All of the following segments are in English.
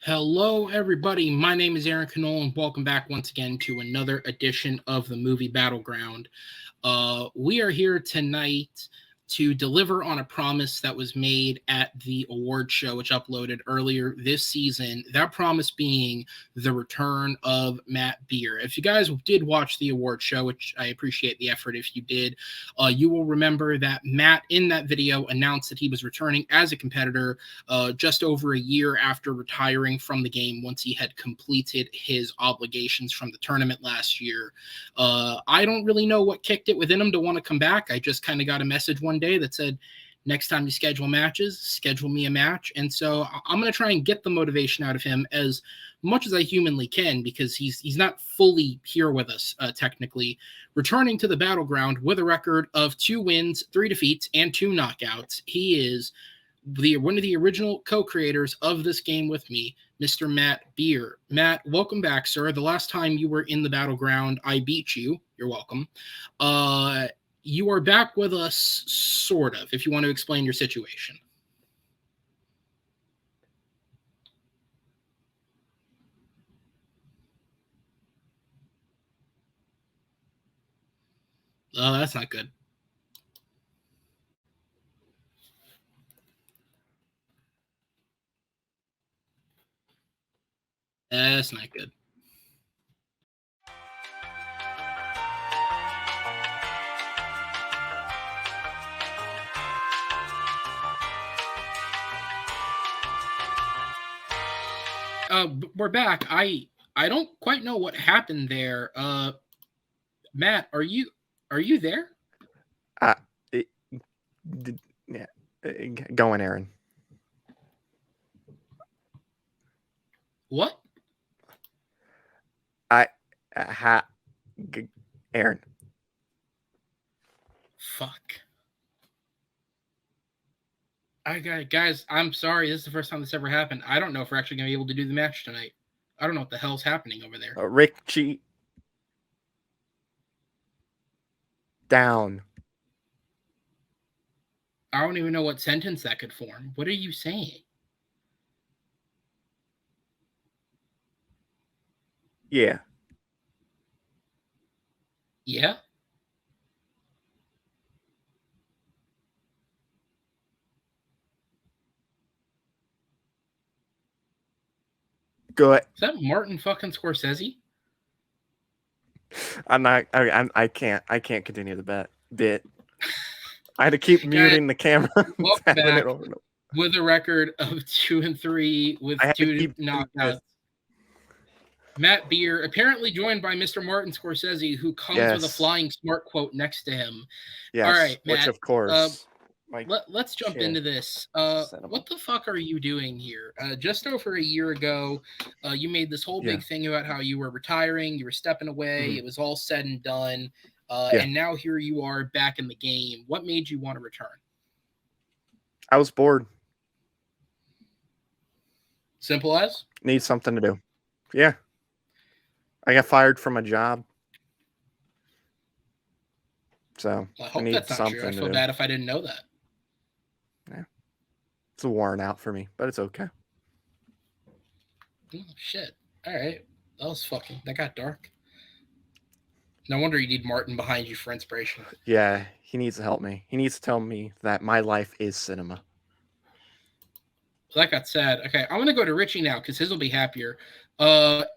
Hello, everybody. My name is Aaron Canola, and welcome back once again to another edition of the Movie Battleground. We are here tonight to deliver on a promise that was made at the award show, which uploaded earlier this season. That promise being the return of Matt Beer. If you guys did watch the award show, which I appreciate the effort if you did, you will remember that Matt in that video announced that he was returning as a competitor just over a year after retiring from the game once he had completed his obligations from the tournament last year. I don't really know what kicked it within him to want to come back. I just kind of got a message one day that said, next time you schedule matches, schedule me a match. And so I'm going to try and get the motivation out of him as much as I humanly can, because he's not fully here with us, technically, returning to the battleground with a record of 2 wins, 3 defeats, and 2 knockouts. He is one of the original co-creators of this game with me, Mr. Matt Beer. Matt, welcome back, sir. The last time you were in the battleground, I beat you. You're welcome. You are back with us, sort of, if you want to explain your situation. Oh, that's not good. That's not good. We're back. I don't quite know what happened there. Matt, are you there? Yeah, going, Aaron. What? Aaron. Fuck. Guys, I'm sorry. This is the first time this ever happened. I don't know if we're actually going to be able to do the match tonight. I don't know what the hell's happening over there. Richie. Down. I don't even know what sentence that could form. What are you saying? Yeah. Yeah? Good. Is that Martin fucking Scorsese? I can't continue the bit. I had to keep muting the camera. Welcome back with a record of 2-3 with 2 knockouts. Matt Beer, apparently joined by Mr. Martin Scorsese, who comes with a flying smart quote next to him. Yes, all right, Matt, which of course. Let's jump into this. What the fuck are you doing here? Just over a year ago, you made this whole big thing about how you were retiring, you were stepping away, it was all said and done, and now here you are back in the game. What made you want to return? I was bored. Simple as? Need something to do. Yeah. I got fired from a job. So I hope that's not true. I feel bad if I didn't know that. Yeah. It's worn out for me, but it's okay. Oh, shit. All right. That got dark. No wonder you need Martin behind you for inspiration. Yeah, he needs to help me. He needs to tell me that my life is cinema. So that got sad. Okay, I'm going to go to Richie now because his will be happier.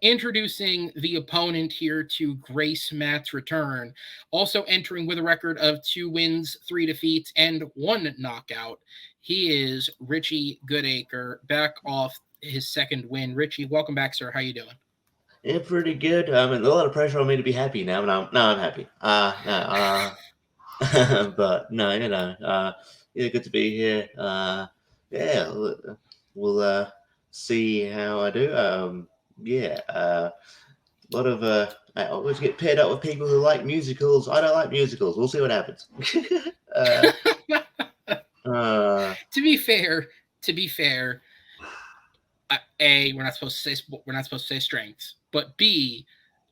Introducing the opponent here to grace Matt's return. Also entering with a record of 2 wins, 3 defeats, and 1 knockout. He is Richie Goodacre, back off his second win. Richie, welcome back, sir. How you doing? Yeah, pretty good. I mean, a lot of pressure on me to be happy now, but I'm happy. But no, yeah, good to be here. Yeah, we'll see how I do. I always get paired up with people who like musicals. I don't like musicals. We'll see what happens. To be fair, A, we're not supposed to say strengths, but B,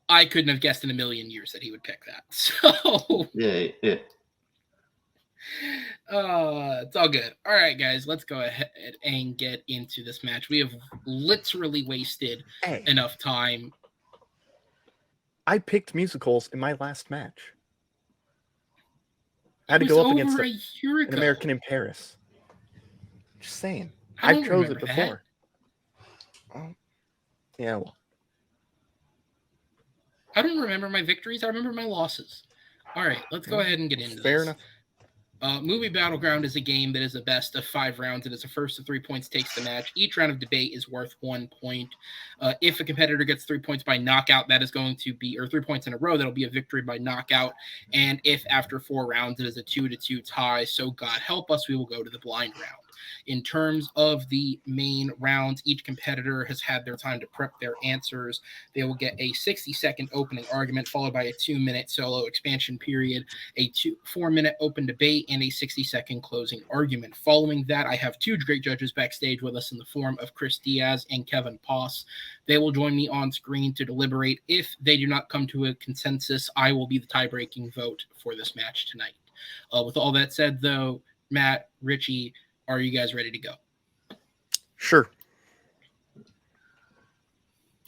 I couldn't have guessed in a million years that he would pick that. So yeah. it's all good. All right, guys, let's go ahead and get into this match. We have literally wasted enough time. I picked musicals in my last match. I It had to was go up over against a year an ago. American in Paris. Just saying. I I've don't chose it remember that. before. Yeah, well. I don't remember my victories. I remember my losses. All right, let's go ahead and get into Fair this. enough. Movie Battleground is a game that is a best of 5 rounds. It is the first of 3 points takes the match. Each round of debate is worth 1 point. If a competitor gets 3 points by knockout, that is going to be, or 3 points in a row, that'll be a victory by knockout. And if after 4 rounds it is a 2-2 tie, so God help us, we will go to the blind round. In terms of the main rounds, each competitor has had their time to prep their answers. They will get a 60-second opening argument followed by a 2-minute solo expansion period, a 4-minute open debate, and a 60-second closing argument. Following that, I have 2 great judges backstage with us in the form of Chris Diaz and Kevin Poss. They will join me on screen to deliberate. If they do not come to a consensus, I will be the tie-breaking vote for this match tonight. With all that said, though, Matt, Richie, are you guys ready to go? Sure.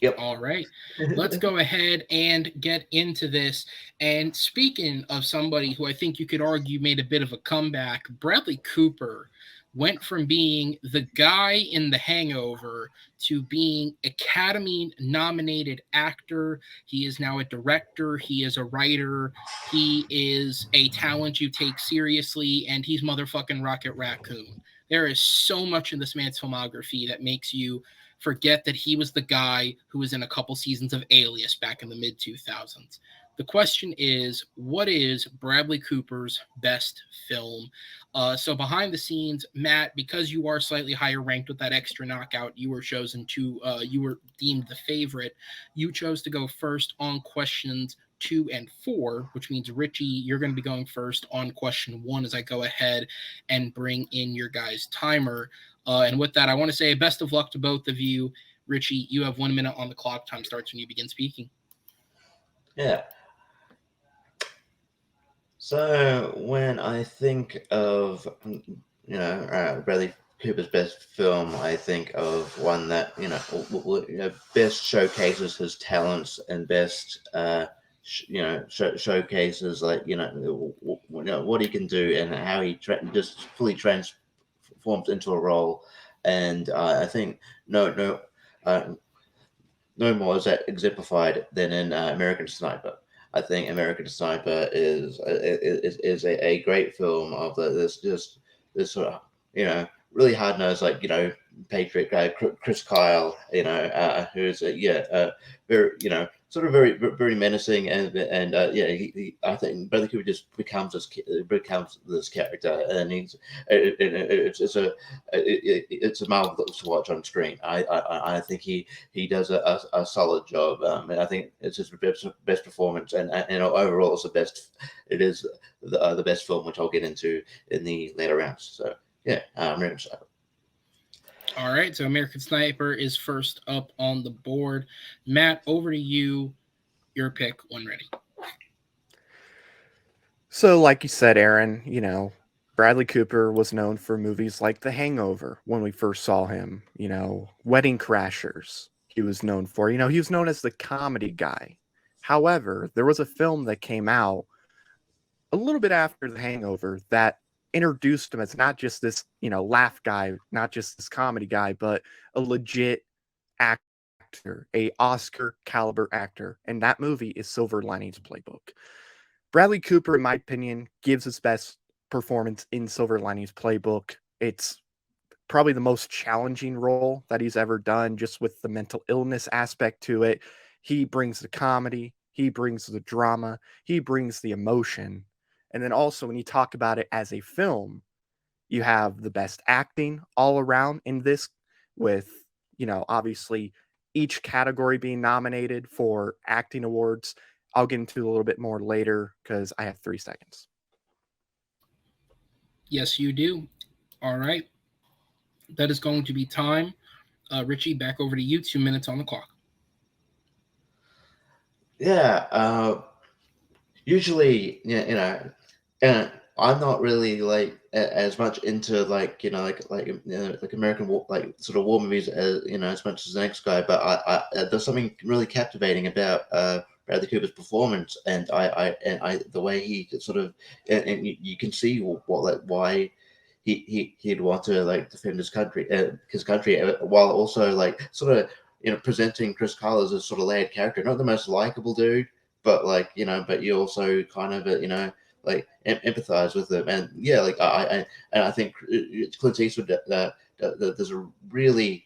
Yep. All right. Let's go ahead and get into this. And speaking of somebody who I think you could argue made a bit of a comeback, Bradley Cooper went from being the guy in The Hangover to being Academy-nominated actor. He is now a director. He is a writer. He is a talent you take seriously, and he's motherfucking Rocket Raccoon. There is so much in this man's filmography that makes you forget that he was the guy who was in a couple seasons of Alias back in the mid-2000s. The question is, what is Bradley Cooper's best film? So behind the scenes, Matt, because you are slightly higher ranked with that extra knockout, you were deemed the favorite. You chose to go first on questions 2 and 4, which means Richie, you're going to be going first on question 1 as I go ahead and bring in your guys' timer. And with that, I want to say best of luck to both of you. Richie, you have 1 minute on the clock. Time starts when you begin speaking. Yeah. So when I think of, Bradley Cooper's best film, I think of one that, best showcases his talents and best, showcases what he can do and how he just fully transforms into a role. And I think no more is that exemplified than in American Sniper. I think American Sniper is a great film of this sort of really hard nosed patriot guy Chris Kyle, who's very very menacing and I think Bradley Cooper just becomes this character, and it's a marvel to watch on screen. I think he does a solid job. And I think it's his best performance, and overall it is the best film, which I'll get into in the later rounds. So yeah, American Sniper. All right, so American Sniper is first up on the board. Matt, over to you. Your pick when ready. So, like you said, Aaron, Bradley Cooper was known for movies like The Hangover when we first saw him, Wedding Crashers. He was known for, he was known as the comedy guy. However, there was a film that came out a little bit after The Hangover that introduced him as not just this, laugh guy, not just this comedy guy, but a legit actor, a Oscar caliber actor. And that movie is Silver Linings Playbook. Bradley Cooper, in my opinion, gives his best performance in Silver Linings Playbook. It's probably the most challenging role that he's ever done, just with the mental illness aspect to it. He brings the comedy, he brings the drama, he brings the emotion. And then also, when you talk about it as a film, you have the best acting all around in this with, obviously each category being nominated for acting awards. I'll get into a little bit more later because I have 3 seconds. Yes, you do. All right. That is going to be time. Richie, back over to you. 2 minutes on the clock. Yeah. Usually, and I'm not really like as much into like like American war, like sort of war movies as as much as the next guy. But there's something really captivating about Bradley Cooper's performance, and I the way he sort of you can see what like why he'd want to like defend his country while also like sort of presenting Chris Kyle as a sort of layered character, not the most likable dude, but like but you also kind of like empathize with them, and yeah, like I think Clint Eastwood does a really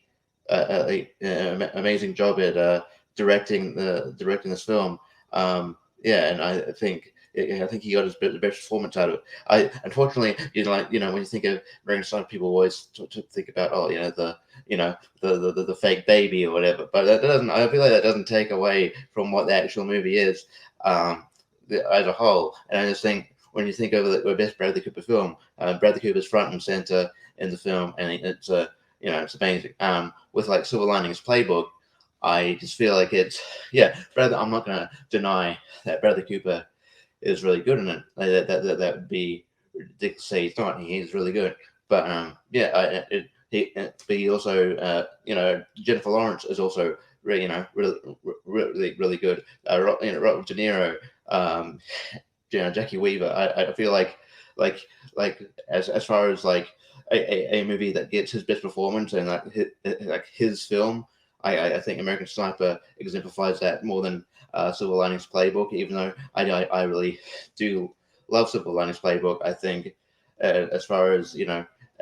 amazing job at directing this film. Yeah, and I think he got the best performance out of it. I unfortunately, when you think of American Sniper, people always think about the fake baby or whatever. But that doesn't. I feel like that doesn't take away from what the actual movie is as a whole. And I just think when you think of the best Bradley Cooper film, Bradley Cooper's front and center in the film, and it's it's amazing. With like Silver Linings Playbook, I just feel like Bradley. I'm not gonna deny that Bradley Cooper is really good in it. Like, that would be ridiculous to say he's not. He is really good. But he also Jennifer Lawrence is also really really good. Robert De Niro, Jackie Weaver. I feel like as far as like a movie that gets his best performance and like his film. I think American Sniper exemplifies that more than Silver Linings Playbook. Even though I really do love Silver Linings Playbook, I think as far as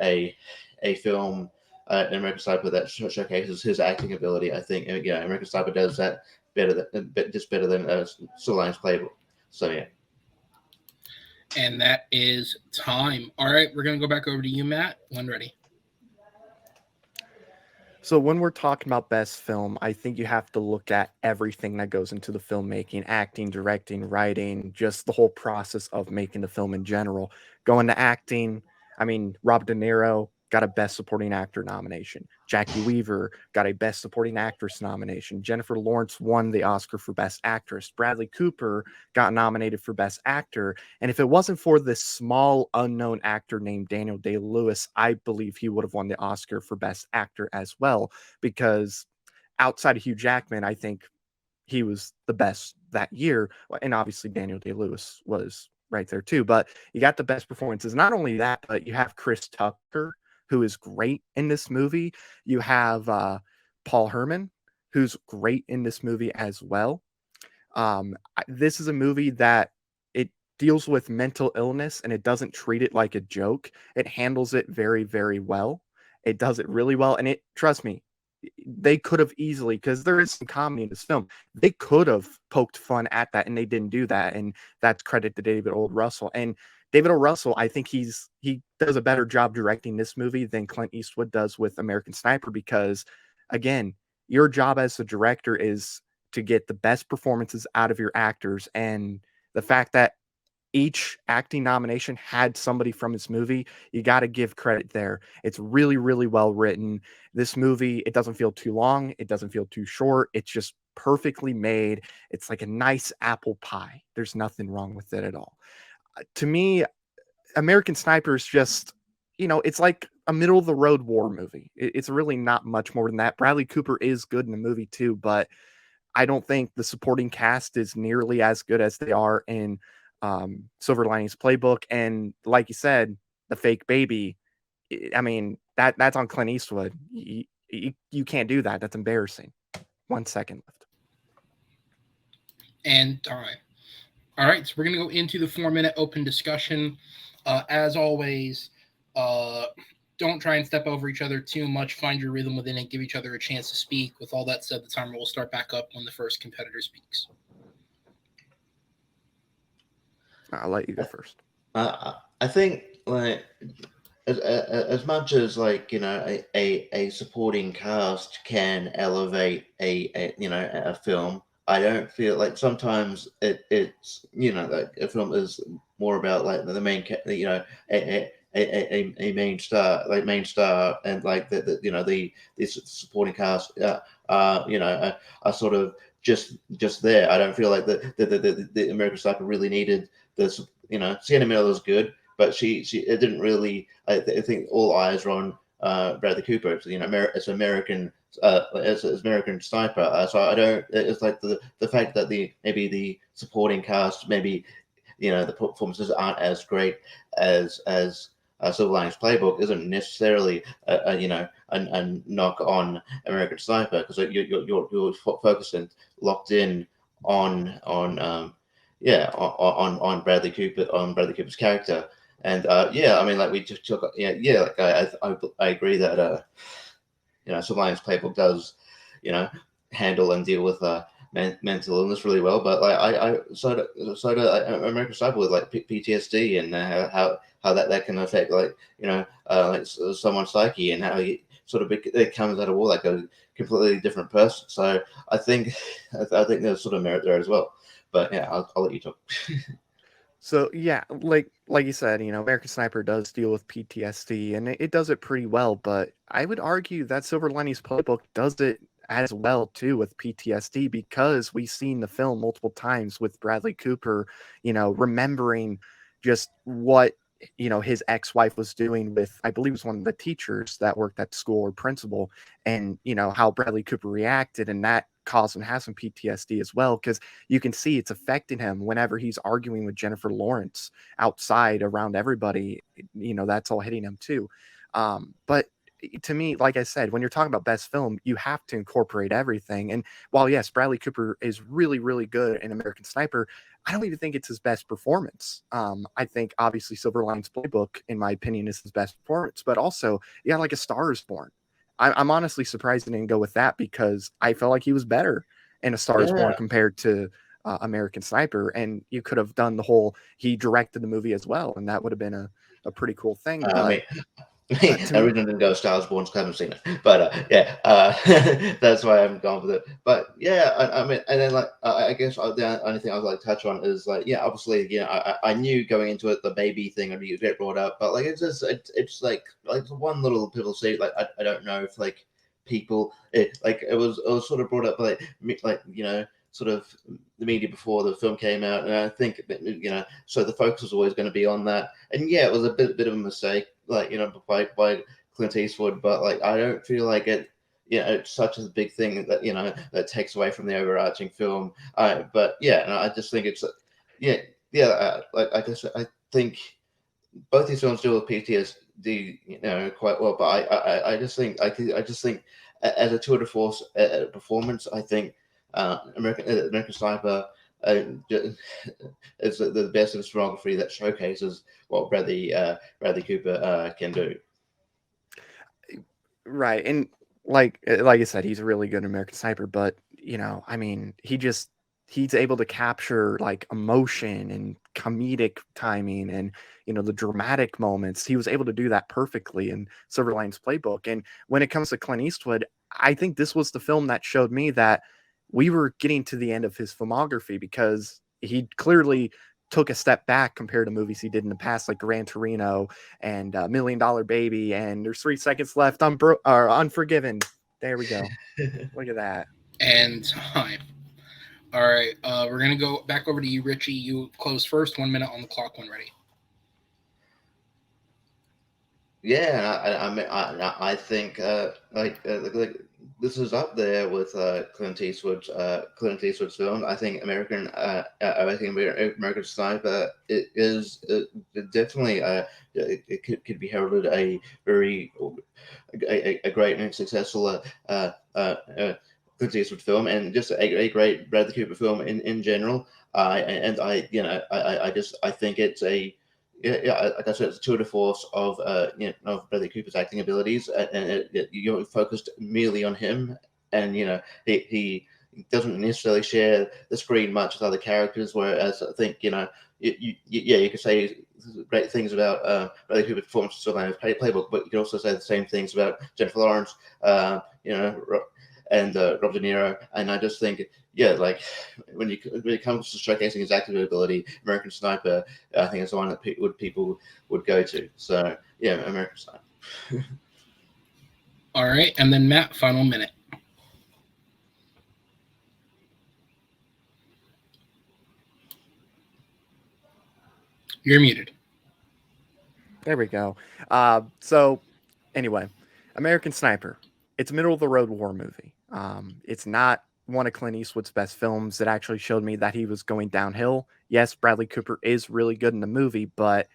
a film, American Sniper that showcases his acting ability, I think American Sniper does that better than Silver Linings Playbook. So yeah. And that is time. All right, we're going to go back over to you, Matt, when ready. So when we're talking about best film, I think you have to look at everything that goes into the filmmaking, acting, directing, writing, just the whole process of making the film in general. Going to acting, I mean, Robert De Niro got a Best Supporting Actor nomination. Jackie Weaver got a Best Supporting Actress nomination. Jennifer Lawrence won the Oscar for Best Actress. Bradley Cooper got nominated for Best Actor. And if it wasn't for this small unknown actor named Daniel Day-Lewis, I believe he would have won the Oscar for Best Actor as well, because outside of Hugh Jackman, I think he was the best that year. And obviously Daniel Day-Lewis was right there too. But you got the best performances. Not only that, but you have Chris Tucker, who is great in this movie. You have Paul Herman, who's great in this movie as well. This is a movie that it deals with mental illness and it doesn't treat it like a joke. It handles it very, very well. It does it really well. And trust me, they could have easily, because there is some comedy in this film, they could have poked fun at that and they didn't do that. And that's credit to David O. Russell. And David O. Russell, I think he does a better job directing this movie than Clint Eastwood does with American Sniper, because again, your job as a director is to get the best performances out of your actors. And the fact that each acting nomination had somebody from this movie, you got to give credit there. It's really, really well written. This movie, it doesn't feel too long. It doesn't feel too short. It's just perfectly made. It's like a nice apple pie. There's nothing wrong with it at all. To me, American Sniper is just, it's like a middle of the road war movie. It's really not much more than that. Bradley Cooper is good in the movie too, but I don't think the supporting cast is nearly as good as they are in Silver Linings Playbook. And like you said, the fake baby, I mean, that's on Clint Eastwood. You can't do that. That's embarrassing. 1 second left. And time. All right, so we're going to go into the 4-minute open discussion. As always, don't try and step over each other too much. Find your rhythm within it. Give each other a chance to speak. With all that said, the timer will start back up when the first competitor speaks. I'll let you go first. I think like as much as like a supporting cast can elevate a film. I don't feel like sometimes it's like a film is more about like the main a main star, and like the supporting cast are sort of just there. I don't feel like the American Sniper really needed this. Sienna Miller is good, but she it didn't really. I think all eyes were on Bradley Cooper. It's, it's American. As American Sniper, so I don't. It's like the fact that maybe the supporting cast, maybe the performances aren't as great as Silver Linings Playbook, isn't necessarily a knock on American Sniper, because you're focused and locked in on on Bradley Cooper's character. And I mean, like we just took, like I agree that Silver Linings Playbook does handle and deal with mental illness really well, but like American Sniper with like PTSD, and how that can affect like like someone's psyche, and how he sort of it comes out of war like a completely different person. So I think there's sort of merit there as well. But yeah, I'll let you talk. So yeah, like you said, American Sniper does deal with PTSD, and it does it pretty well. But I would argue that Silver Linings Playbook does it as well too with PTSD, because we've seen the film multiple times with Bradley Cooper, remembering just what his ex-wife was doing with, I believe it was one of the teachers that worked at school or principal, and how Bradley Cooper reacted, and that caused him to have some PTSD as well, because you can see it's affecting him whenever he's arguing with Jennifer Lawrence outside around everybody. That's all hitting him too. But to me, like I said, when you're talking about best film, you have to incorporate everything. And while yes, Bradley Cooper is really, really good in American Sniper, I don't even think it's his best performance. I think obviously Silver Linings Playbook, in my opinion, is his best performance, but also yeah, like A Star Is Born. I'm honestly surprised he didn't go with that, because I felt like he was better in A Star Is Born Yeah. compared to American Sniper. And you could have done the whole, he directed the movie as well, and that would have been a pretty cool thing. I But mean, to I me, originally didn't go Stars Born because I haven't seen it, but that's why I haven't gone with it. But yeah, I mean, and then like I guess the only thing I'd like to touch on is like obviously I knew going into it the baby thing would get brought up, but like it's like one little pivotal seat. Like I don't know if like people it was sort of brought up by like sort of the media before the film came out, and I think so the focus was always going to be on that, and yeah, it was a bit of a mistake, like by Clint Eastwood, but like I don't feel like it. It's such a big thing that that takes away from the overarching film. But yeah, and I just think it's yeah, like I guess I think both these films deal with PTSD, quite well. But I just think I just think as a tour de force performance, I think American Sniper is the best in cinematography that showcases what Bradley Cooper can do. right. And like I said, he's really good American Sniper, but I mean, he's able to capture like emotion and comedic timing, and the dramatic moments. He was able to do that perfectly in Silver Linings Playbook. And when it comes to Clint Eastwood, I think this was the film that showed me that we were getting to the end of his filmography, because he clearly took a step back compared to movies he did in the past, like Gran Torino and $1 Million Baby. And there's 3 seconds left on Unforgiven. There we go. Look at that. And time. All right, we're gonna go back over to you, Richie. You close first. 1 minute on the clock when ready. Yeah, I mean, I think like this is up there with Clint Eastwood's film. I think American Sniper is definitely it could be heralded a very a great and successful Clint Eastwood film, and just a great Bradley Cooper film in general. And I think it's a like I said, it's a tour de force of of Bradley Cooper's acting abilities, and you're focused merely on him, and he doesn't necessarily share the screen much with other characters. Whereas I think you could say great things about Bradley Cooper's performance in Playbook, but you can also say the same things about Jennifer Lawrence, and Rob De Niro. And I just think, like when it comes to showcasing his acting ability, American Sniper, I think is the one that people would go to. So yeah, American Sniper. All right, and then Matt, final minute. You're muted. There we go. So anyway, American Sniper. It's a middle of the road war movie. It's not one of Clint Eastwood's best films. That actually showed me that he was going downhill. Yes, Bradley Cooper is really good in the movie, but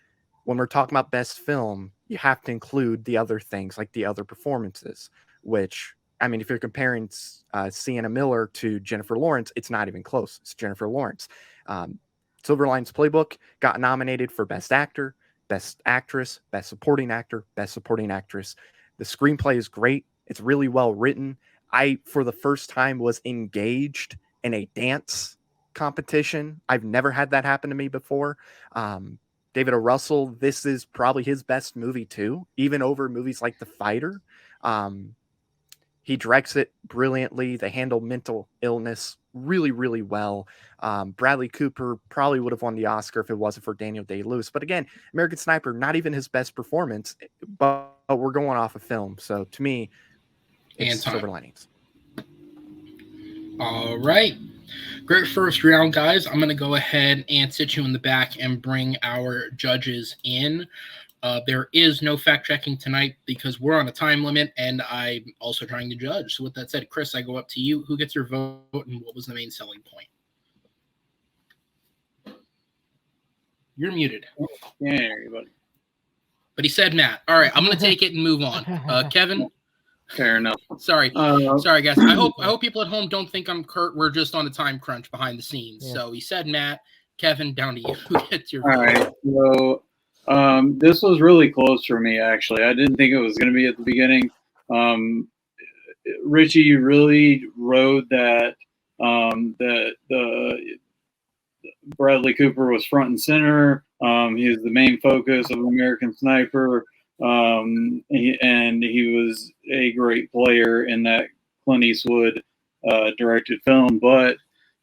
when we're talking about best film, you have to include the other things, like the other performances, which, I mean, if you're comparing Sienna Miller to Jennifer Lawrence, it's not even close. It's Jennifer Lawrence. Silver Linings Playbook got nominated for Best Actor, Best Actress, Best Supporting Actor, Best Supporting Actress. The screenplay is great. It's really well written. I, for the first time, was engaged in a dance competition. I've never had that happen to me before. David O. Russell, this is probably his best movie too, even over movies like The Fighter. He directs it brilliantly. They handle mental illness really, really well. Bradley Cooper probably would have won the Oscar if it wasn't for Daniel Day-Lewis. But again, American Sniper, not even his best performance, but we're going off of film. So to me, it's Silver Linings. All right. Great first round, guys. I'm going to go ahead and sit you in the back and bring our judges in. There is no fact-checking tonight because we're on a time limit, and I'm also trying to judge. So with that said, Chris, I go up to you. Who gets your vote, and what was the main selling point? You're muted. Yeah, everybody. But he said Matt. All right, I'm going to take it and move on. Kevin? Fair enough. Sorry, guys. I hope people at home don't think I'm Kurt. We're just on a time crunch behind the scenes. Yeah. So he said Matt. Kevin, down to you. Who gets your vote? All right, so this was really close for me, actually. I didn't think it was going to be at the beginning. Richie really rode that the Bradley Cooper was front and center. He was the main focus of American Sniper, and he was a great player in that Clint Eastwood directed film. But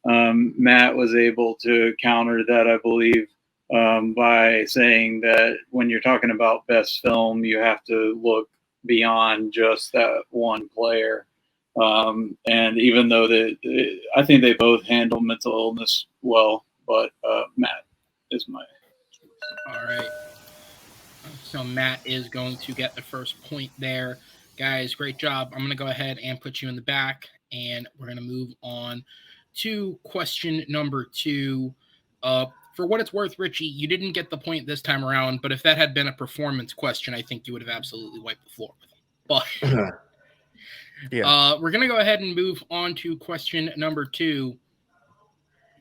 Matt was able to counter that, I believe, by saying that when you're talking about best film, you have to look beyond just that one player. And even though I think they both handle mental illness well, but Matt is my. All right. So Matt is going to get the first point there. Guys, great job. I'm going to go ahead and put you in the back, and we're going to move on to question number 2. For what it's worth, Richie, you didn't get the point this time around, but if that had been a performance question, I think you would have absolutely wiped the floor with him. But yeah. We're going to go ahead and move on to question number 2.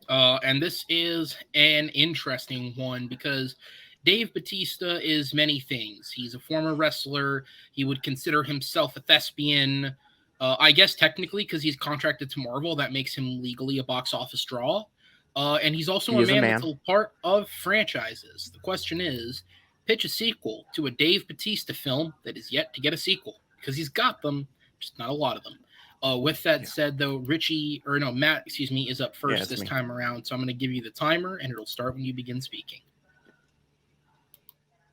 And this is an interesting one because Dave Bautista is many things. He's a former wrestler. He would consider himself a thespian. I guess technically because he's contracted to Marvel, that makes him legally a box office draw. And he's also a man that's a part of franchises. The question is, pitch a sequel to a Dave Bautista film that is yet to get a sequel because he's got them, just not a lot of them. With that said, though, Matt, is up first this time around. So I'm going to give you the timer, and it'll start when you begin speaking.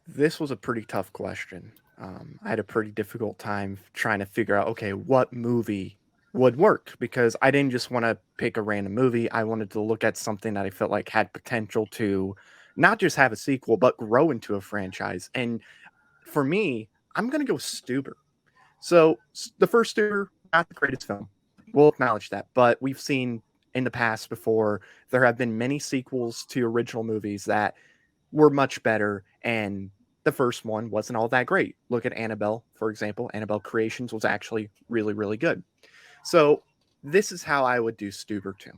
This was a pretty tough question. I had a pretty difficult time trying to figure out, okay, what movie would work, because I didn't just want to pick a random movie. I wanted to look at something that I felt like had potential to not just have a sequel, but grow into a franchise. And for me, I'm going to go Stuber. So the first Stuber, not the greatest film. We'll acknowledge that. But we've seen in the past before, there have been many sequels to original movies that were much better. And the first one wasn't all that great. Look at Annabelle, for example. Annabelle Creations was actually really, really good. So this is how I would do Stuber 2.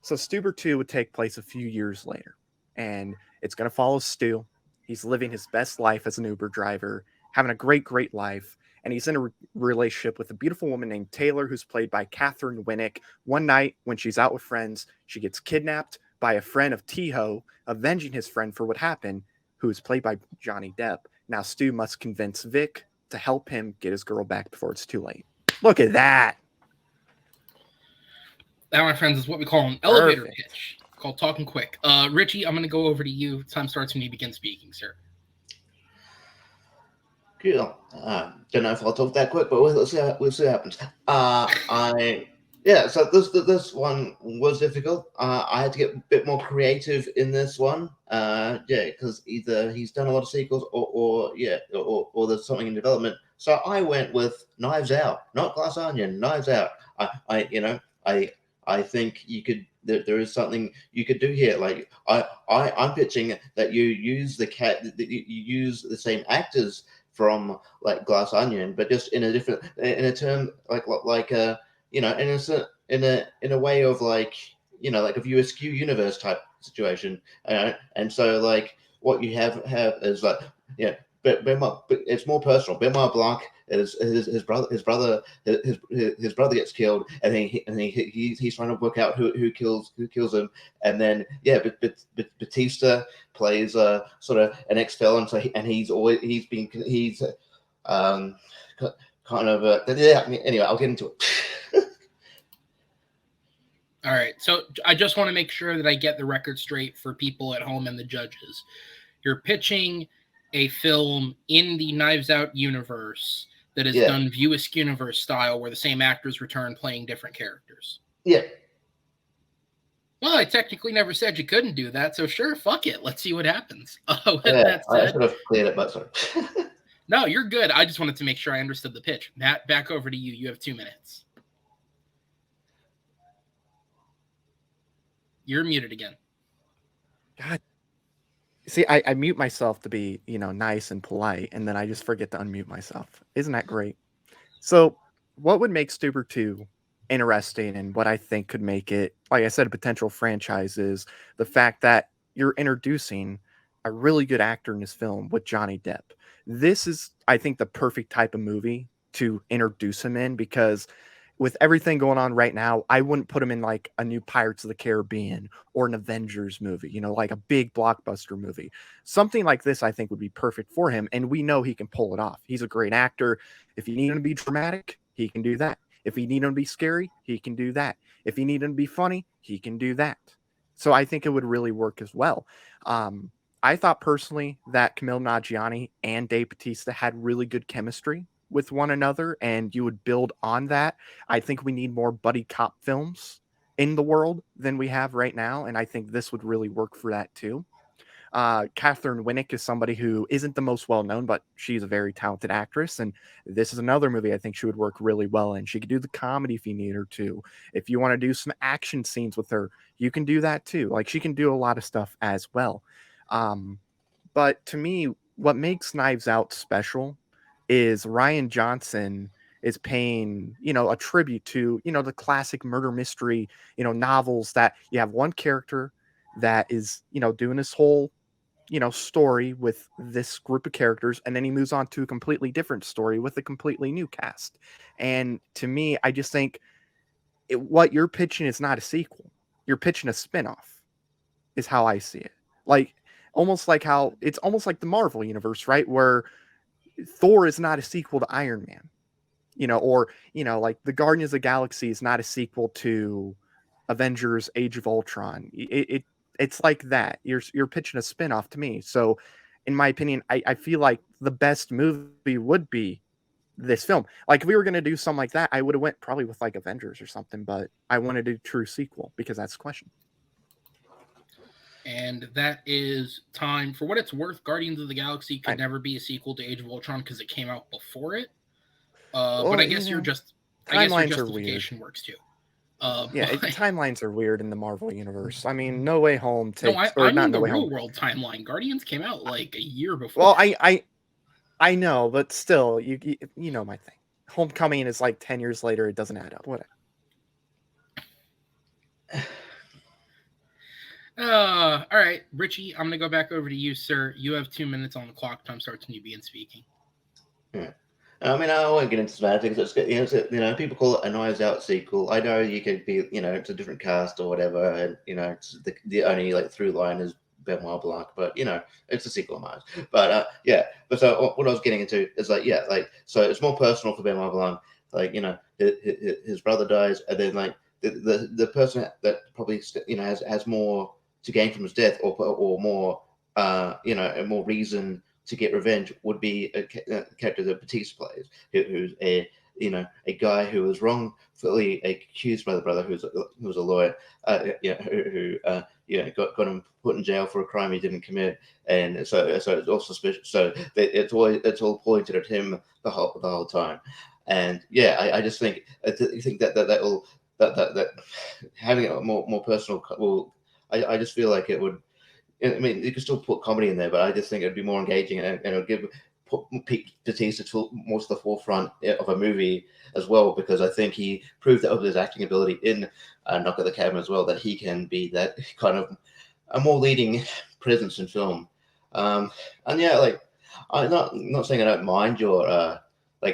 So Stuber 2 would take place a few years later. And it's going to follow Stu. He's living his best life as an Uber driver, having a great, great life. and he's in a relationship with a beautiful woman named Taylor, who's played by Catherine Winnick. One night, when she's out with friends, she gets kidnapped by a friend of T-Ho, avenging his friend for what happened, who is played by Johnny Depp. Now Stu must convince Vic to help him get his girl back before it's too late. Look at that. That, my friends, is what we call an elevator Perfect. pitch, called Talking Quick. Richie, I'm going to go over to you. Time starts when you begin speaking, sir. Cool. Don't know if I'll talk that quick, but we'll see what happens. So this one was difficult. I had to get a bit more creative in this one. Because either he's done a lot of sequels or there's something in development. So I went with Knives Out, not Glass Onion. Knives Out. I think you could. There is something you could do here. Like I'm pitching that you use you use the same actors from like Glass Onion, but just in a different, in a term in a way of like like a View Askew universe type situation. And so like what you have is like but it's more personal. Benoit Blanc is his brother gets killed, and he's trying to work out who kills him, and then Batista plays sort of an ex-felon, so he's kind of anyway, I'll get into it. All right, so I just want to make sure that I get the record straight for people at home and the judges. You're pitching a film in the Knives Out universe that is done View Askew universe style, where the same actors return playing different characters. Yeah. Well, I technically never said you couldn't do that, so sure, fuck it. Let's see what happens. That said, I should have cleared it, but sorry. No, you're good. I just wanted to make sure I understood the pitch. Matt, back over to you. You have 2 minutes. You're muted again. God. See, I mute myself to be, nice and polite, and then I just forget to unmute myself. Isn't that great? So what would make Stuber 2 interesting, and what I think could make it, like I said, a potential franchise, is the fact that you're introducing a really good actor in this film with Johnny Depp. This is, I think, the perfect type of movie to introduce him in, because with everything going on right now, I wouldn't put him in like a new Pirates of the Caribbean or an Avengers movie, like a big blockbuster movie. Something like this, I think, would be perfect for him. And we know he can pull it off. He's a great actor. If you need him to be dramatic, he can do that. If you need him to be scary, he can do that. If you need him to be funny, he can do that. So I think it would really work as well. I thought personally that Camille Nanjiani and Dave Bautista had really good chemistry with one another, and you would build on that. I think we need more buddy cop films in the world than we have right now, and I think this would really work for that too. Catherine Winnick is somebody who isn't the most well-known, but she's a very talented actress, and this is another movie I think she would work really well in. She could do the comedy if you need her to. If you want to do some action scenes with her, you can do that too. Like, she can do a lot of stuff as well. But to me, what makes Knives Out special is Rian Johnson is paying, a tribute to, the classic murder mystery, novels, that you have one character that is, doing this whole, story with this group of characters, and then he moves on to a completely different story with a completely new cast. And to me, I just think what you're pitching is not a sequel. You're pitching a spinoff, is how I see it. Like, almost like how it's almost like the Marvel universe, right? Where Thor is not a sequel to Iron Man, or, like the Guardians of the Galaxy is not a sequel to Avengers Age of Ultron. It's like that. You're pitching a spinoff to me. So in my opinion, I feel like the best movie would be this film. Like, if we were going to do something like that, I would have went probably with like Avengers or something, but I wanted a true sequel because that's the question. And that is time. For what it's worth, Guardians of the Galaxy could never be a sequel to Age of Ultron because it came out before it. But I guess your justification works too. Timelines are weird in the Marvel universe. I mean, No Way Home takes, I mean the real world timeline. Guardians came out like a year before. Well, I know, but still, you know my thing. Homecoming is like 10 years later. It doesn't add up. Whatever. All right, Richie, I'm going to go back over to you, sir. You have 2 minutes on the clock. Time starts when you begin speaking. Yeah. I mean, I won't get into semantics. People call it a Knives Out sequel. I know you could be, it's a different cast or whatever, and it's the only like through line is Benoit Blanc, but it's a sequel of Knives. But but so what I was getting into is so it's more personal for Benoit Blanc. His brother dies, and then the person that probably has more to gain from his death, or more and more reason to get revenge would be a character that Batista plays, who's a guy who was wrongfully accused by the brother, who was a lawyer, who got him put in jail for a crime he didn't commit, and so it's all suspicious. So it's all pointed at him the whole time, and I just think that having it more personal will. I just feel like it would. I mean, you could still put comedy in there, but I just think it'd be more engaging, and it would put Batista more to the forefront of a movie as well, because I think he proved that of his acting ability in Knock at the Cabin as well, that he can be that kind of a more leading presence in film. And I'm not saying I don't mind your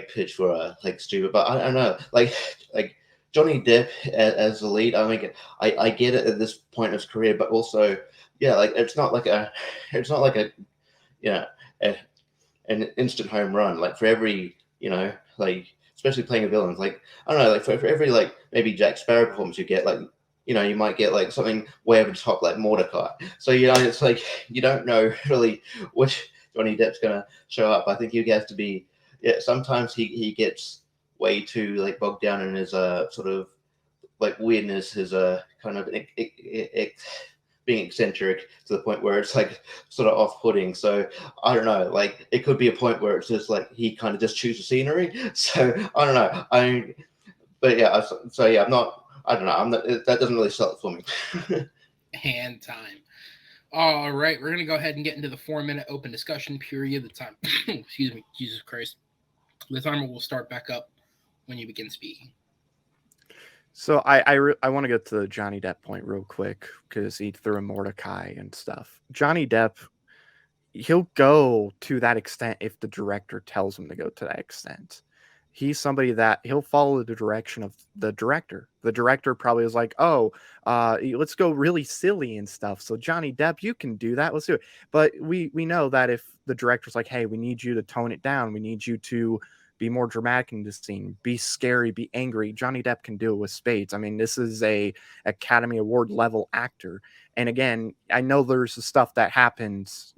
pitch for stupid, but I don't know, like Johnny Depp as the lead. I mean, I get it at this point in his career, but also. Yeah, it's not like an instant home run. Like for every, especially playing a villain, I don't know, for every maybe Jack Sparrow performance you get, you might get something way over the top like Mordecai. So it's you don't know really which Johnny Depp's gonna show up. I think he has to be. Yeah, sometimes he gets way too bogged down in his sort of weirdness, his kind of being eccentric to the point where it's sort of off-putting. So I don't know, it could be a point where it's just he kind of just chooses scenery. So I don't know. I'm not. I don't know. I'm not. That doesn't really sell it for me. Hand time. All right, we're gonna go ahead and get into the 4-minute open discussion period. The time, excuse me, Jesus Christ. The timer will start back up when you begin speaking. So I want to get to the Johnny Depp point real quick, because he threw in Mordecai and stuff. Johnny Depp, he'll go to that extent if the director tells him to go to that extent. He's somebody that he'll follow the direction of the director. The director probably is let's go really silly and stuff. So Johnny Depp, you can do that. Let's do it. But we know that if the director's like, hey, we need you to tone it down. We need you to be more dramatic in this scene, be scary, be angry. Johnny Depp can do it with spades. I mean, this is a Academy Award level actor. And again, I know there's the stuff that happens,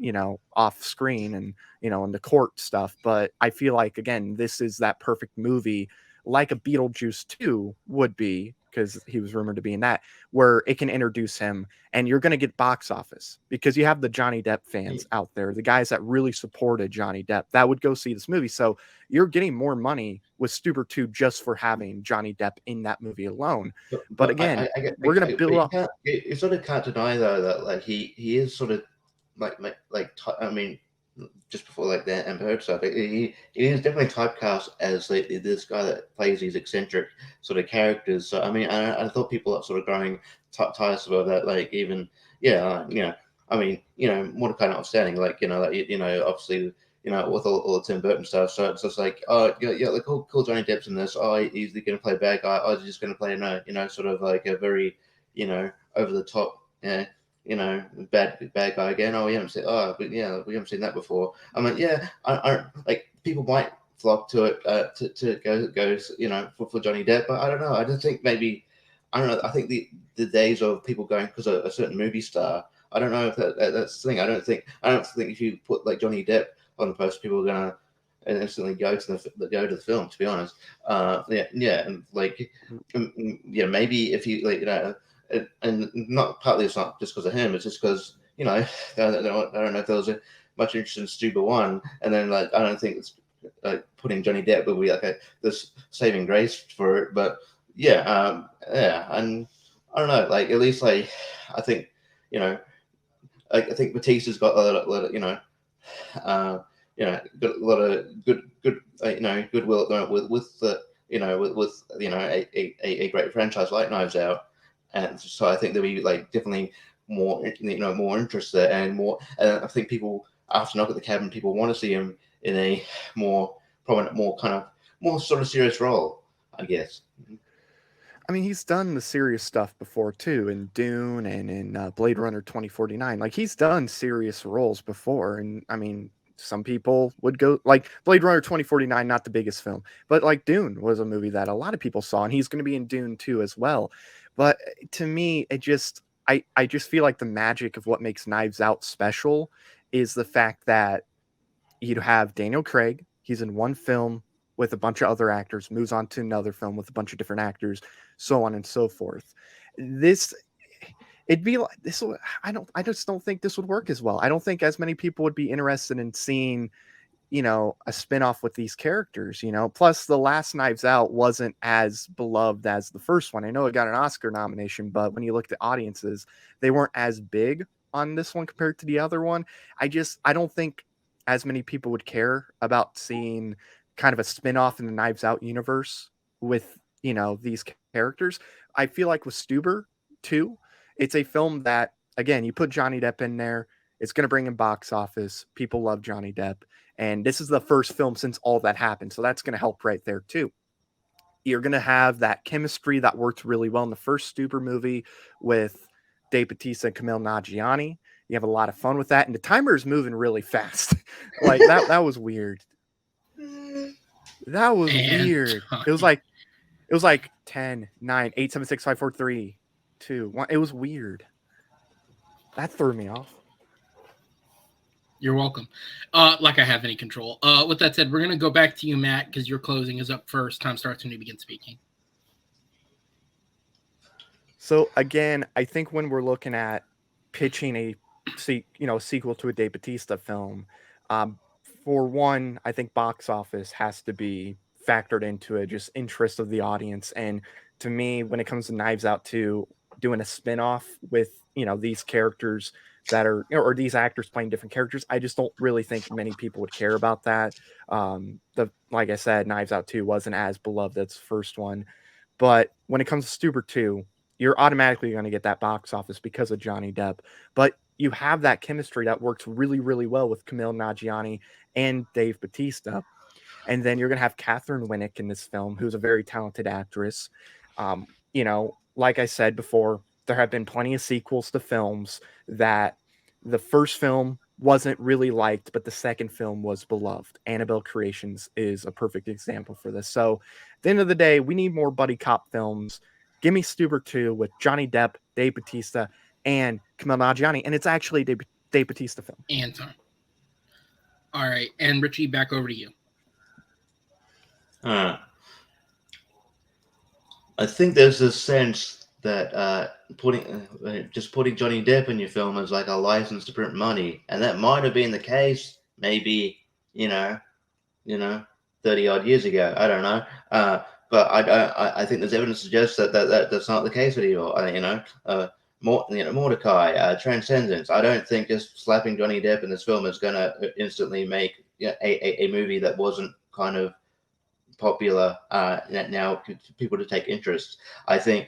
off screen and, in the court stuff, but I feel like, again, this is that perfect movie, like a Beetlejuice 2 would be, because he was rumored to be in that, where it can introduce him, and you're going to get box office because you have the Johnny Depp fans out there, the guys that really supported Johnny Depp that would go see this movie. So you're getting more money with Stuber 2 just for having Johnny Depp in that movie alone. But again, we're going to build up. You sort of can't deny though that he is sort of I mean, just before the Amber Heard stuff, he is definitely typecast as this guy that plays these eccentric sort of characters. So I mean, I thought people are sort of growing tiresome about that. Even I mean, Mordecai notwithstanding, obviously, with all the Tim Burton stuff. So it's just cool Johnny Depp's in this. Oh, he's going to play a bad guy. Oh, he's just going to play sort of a very over the top bad guy again. Oh, we haven't seen. Oh, but yeah, we haven't seen that before. I mean, I people might flock to it to go for Johnny Depp, but I don't know. I just think maybe I don't know. I think the days of people going because of a certain movie star. I don't know if that's the thing. I don't think if you put Johnny Depp on the post, people are gonna instantly go to the film. To be honest, and maybe if you and not partly it's not just because of him. It's just because I don't know if there was much interest in Stuber 1, and then I don't think it's putting Johnny Depp will be this saving grace for it. But and I don't know. At least I think I think Batista's got a lot of got a lot of good goodwill with the with a great franchise like Knives Out. And so I think there'll be definitely more interest there, and more. And I think people after Knock at the Cabin, people want to see him in a more prominent, more sort of serious role, I guess. I mean, he's done the serious stuff before too, in Dune and in Blade Runner 2049. Like, he's done serious roles before, and I mean, some people would go like Blade Runner 2049, not the biggest film, but like Dune was a movie that a lot of people saw, and he's going to be in Dune 2 as well. But to me, I just feel like the magic of what makes Knives Out special is the fact that you have Daniel Craig. He's in one film with a bunch of other actors, moves on to another film with a bunch of different actors, so on and so forth. It'd be like this. I just don't think this would work as well. I don't think as many people would be interested in seeing, a spinoff with these characters, Plus, the last Knives Out wasn't as beloved as the first one. I know it got an Oscar nomination, but when you look at audiences, they weren't as big on this one compared to the other one. I don't think as many people would care about seeing kind of a spin-off in the Knives Out universe with, these characters. I feel like with Stuber too, it's a film that, again, you put Johnny Depp in there, it's going to bring in box office. People love Johnny Depp. And this is the first film since all that happened. So that's going to help right there too. You're going to have that chemistry that worked really well in the first Stuber movie with Dave Bautista and Kumail Nanjiani. You have a lot of fun with that. And the timer is moving really fast. Like that was weird. That was weird. It was like 10, 9, 8, 7, 6, 5, 4, 3, 2, 1. It was weird. That threw me off. You're welcome. Like I have any control. With that said, we're going to go back to you, Matt, because your closing is up first. Time starts when you begin speaking. So again, I think when we're looking at pitching a sequel to a Dave Bautista film, for one, I think box office has to be factored into it, just interest of the audience. And to me, when it comes to Knives Out 2, doing a spin-off with, these characters that are, or these actors playing different characters, I just don't really think many people would care about that. Like I said, Knives Out 2 wasn't as beloved as the first one. But when it comes to Stuber 2, you're automatically going to get that box office because of Johnny Depp. But you have that chemistry that works really, really well with Kumail Nanjiani and Dave Bautista. And then you're going to have Catherine Winnick in this film, who's a very talented actress. Like I said before, there have been plenty of sequels to films that the first film wasn't really liked, but the second film was beloved. Annabelle Creations is a perfect example for this. So at the end of the day, we need more buddy cop films. Give me Stuber 2 with Johnny Depp, Dave Bautista, and Kumail Nanjiani. And it's actually a Dave Bautista film. And time. All right. And Richie, back over to you. I think there's a sense that putting Johnny Depp in your film is like a license to print money, and that might have been the case maybe 30 odd years ago. I don't know, but I think there's evidence to suggest that that's not the case anymore. Mordecai, Transcendence. I don't think just slapping Johnny Depp in this film is going to instantly make a movie that wasn't kind of popular now people to take interest. I think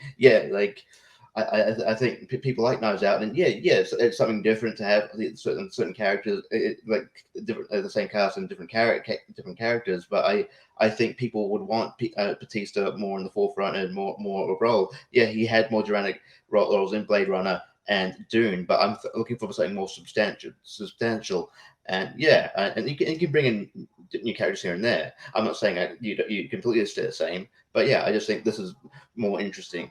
I think people like Knives Out, and it's something different to have certain characters the same cast and different characters. But I think people would want Bautista more in the forefront and more of a role. Yeah, he had more dramatic roles in Blade Runner and Dune, but I'm looking for something more substantial. And and you can bring in new characters here and there. I'm not saying you completely stay the same, but I just think this is more interesting.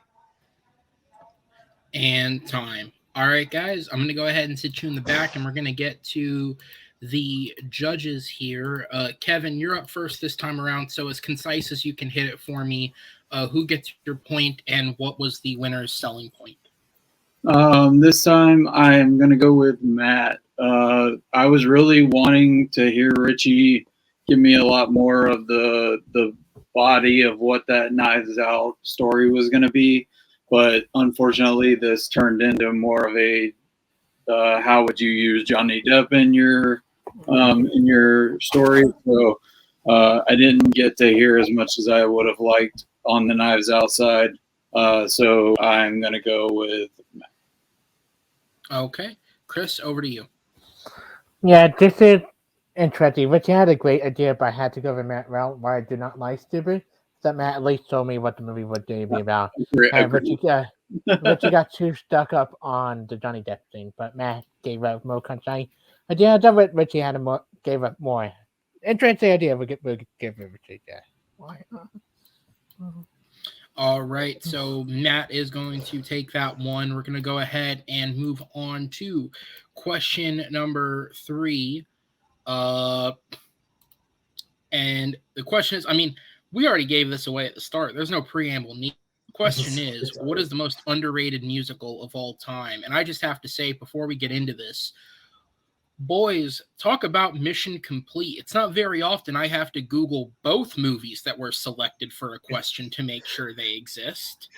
And time. All right, guys, I'm going to go ahead and sit you in the back, and we're going to get to the judges here. Kevin, you're up first this time around, so as concise as you can hit it for me. Who gets your point, and what was the winner's selling point? This time I'm going to go with Matt. I was really wanting to hear Richie give me a lot more of the body of what that Knives Out story was going to be. But unfortunately, this turned into more of a how would you use Johnny Depp in your story? So I didn't get to hear as much as I would have liked on the Knives Out side. So I'm going to go with Matt. Okay. Chris, over to you. Yeah, this is Interesting. Richie had a great idea, but I had to go the Matt route why I do not like Stupid. That Matt at least told me what the movie would be about. Richie got too stuck up on the Johnny Depp thing, but Matt gave up more content. I thought Richie had gave up more. Interesting idea. We'll give Richie that. Why? All right, so Matt is going to take that one. We're going to go ahead and move on to question number 3. And the question is, I mean, we already gave this away at the start. There's no preamble need. The question is, what is the most underrated musical of all time? And I just have to say, before we get into this, boys, talk about mission complete. It's not very often I have to Google both movies that were selected for a question to make sure they exist.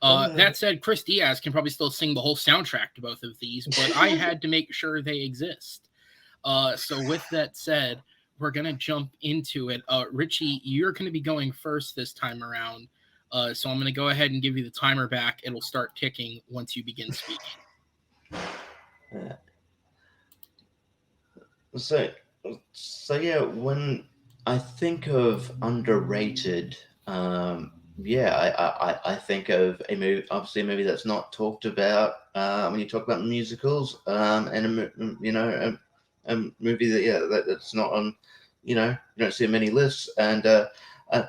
That said, Chris Diaz can probably still sing the whole soundtrack to both of these, but I had to make sure they exist. So with that said, we're going to jump into it. Richie, you're going to be going first this time around. So I'm going to go ahead and give you the timer back. It'll start ticking once you begin speaking. So yeah, when I think of underrated, I think of a movie, obviously a movie that's not talked about when you talk about musicals, and a movie that's not on, you don't see many lists, and I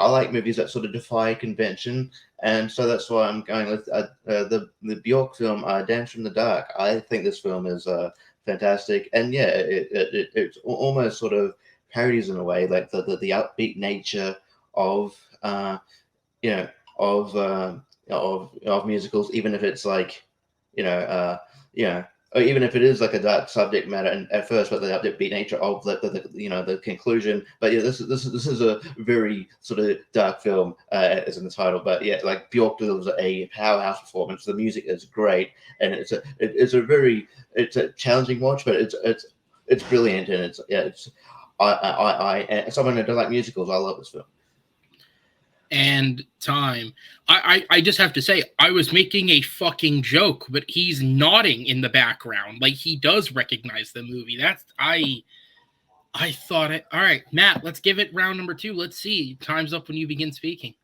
like movies that sort of defy convention, and so that's why I'm going with the Bjork film, Dance from the Dark. I think this film is fantastic, and it's almost sort of parodies in a way, like the upbeat nature of of musicals, even if it's like or even if it is like a dark subject matter at first, but the upbeat nature of the conclusion. But yeah, this is a very sort of dark film, as in the title. But yeah, like Bjork delivers a powerhouse performance. The music is great, and it's a challenging watch, but it's brilliant, and as someone who doesn't like musicals, I love this film. And time. I just have to say, I was making a fucking joke, but he's nodding in the background like he does recognize the movie. I thought it. All right, Matt, let's give it round number 2. Let's see. Time's up when you begin speaking.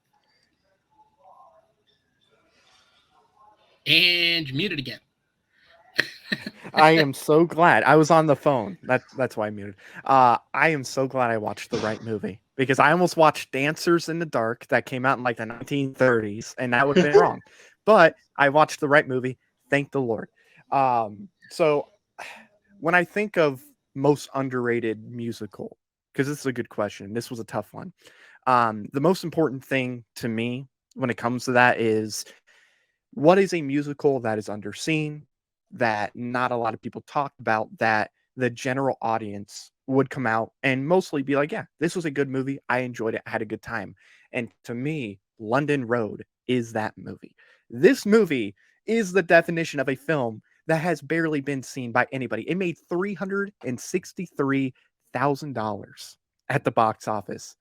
And you're muted again. I am so glad. I was on the phone. That's why I muted. I am so glad I watched the right movie, because I almost watched Dancers in the Dark that came out in like the 1930s, and that would have been wrong. But I watched the right movie. Thank the Lord. So when I think of most underrated musical, because this is a good question, this was a tough one. The most important thing to me when it comes to that is, what is a musical that is underseen, that not a lot of people talk about, that the general audience would come out and mostly be like, yeah, this was a good movie. I enjoyed it. I had a good time. And to me, London Road is that movie. This movie is the definition of a film that has barely been seen by anybody. It made $363,000 at the box office.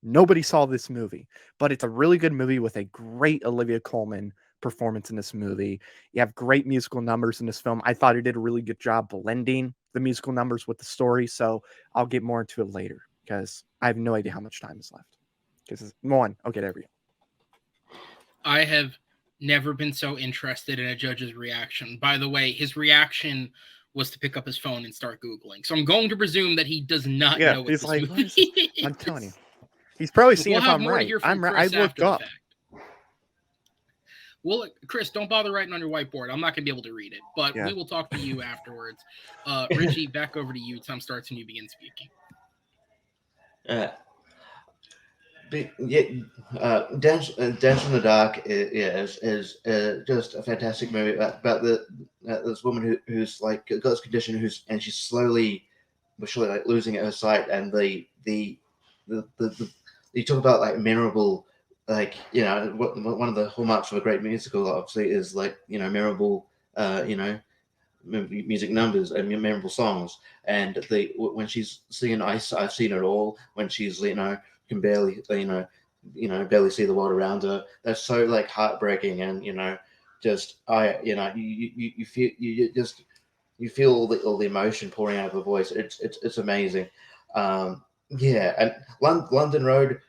Nobody saw this movie, but it's a really good movie with a great Olivia Colman performance in this movie. You have great musical numbers in this film. I thought he did a really good job blending the musical numbers with the story, so I'll get more into it later, because I have no idea how much time is left. Because I'll get every. I have never been so interested in a judge's reaction. By the way, his reaction was to pick up his phone and start Googling. So I'm going to presume that he does not know what he's this like, movie what is this? I'm telling you. He's probably seeing if I'm right. I'm right. I looked up. Well, Chris, don't bother writing on your whiteboard. I'm not going to be able to read it, but we will talk to you afterwards. Richie, back over to you. Time starts when you begin speaking. Dance from the Dark is just a fantastic movie about this woman who's like got this condition, and she's slowly but surely like losing her sight, and the you talk about like memorable, like one of the hallmarks of a great musical obviously is like memorable music numbers and memorable songs, and when she's singing I've Seen It All, when she's can barely barely see the world around her, that's so like heartbreaking, and you feel you feel all the emotion pouring out of the voice. It's amazing. Yeah, and London Road,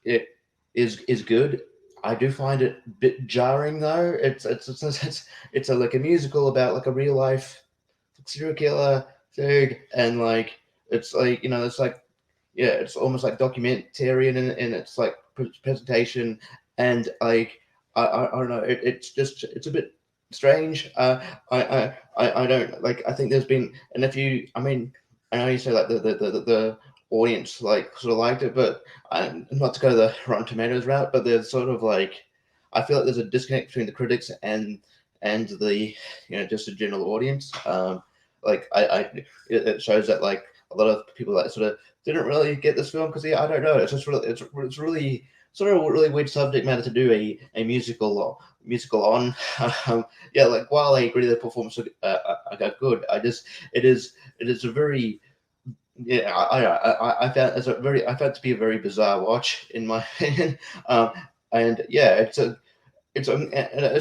it is good. I do find it a bit jarring though. It's like a musical about like a real life serial killer dude, and like it's like it's like yeah, it's almost like documentarian in its like presentation, and like I don't know, it's a bit strange. I don't like. I think there's been, and if you, I mean, I know you say like the audience like sort of liked it, but not to go the Rotten Tomatoes route, but there's sort of like I feel like there's a disconnect between the critics and the just the general audience. Like it shows that like a lot of people that sort of didn't really get this film because I don't know, it's just really it's really sort of a really weird subject matter to do a musical on. Yeah, like while I agree the performance got good, it is a very yeah, I found I found it to be a very bizarre watch in my opinion. And yeah, it's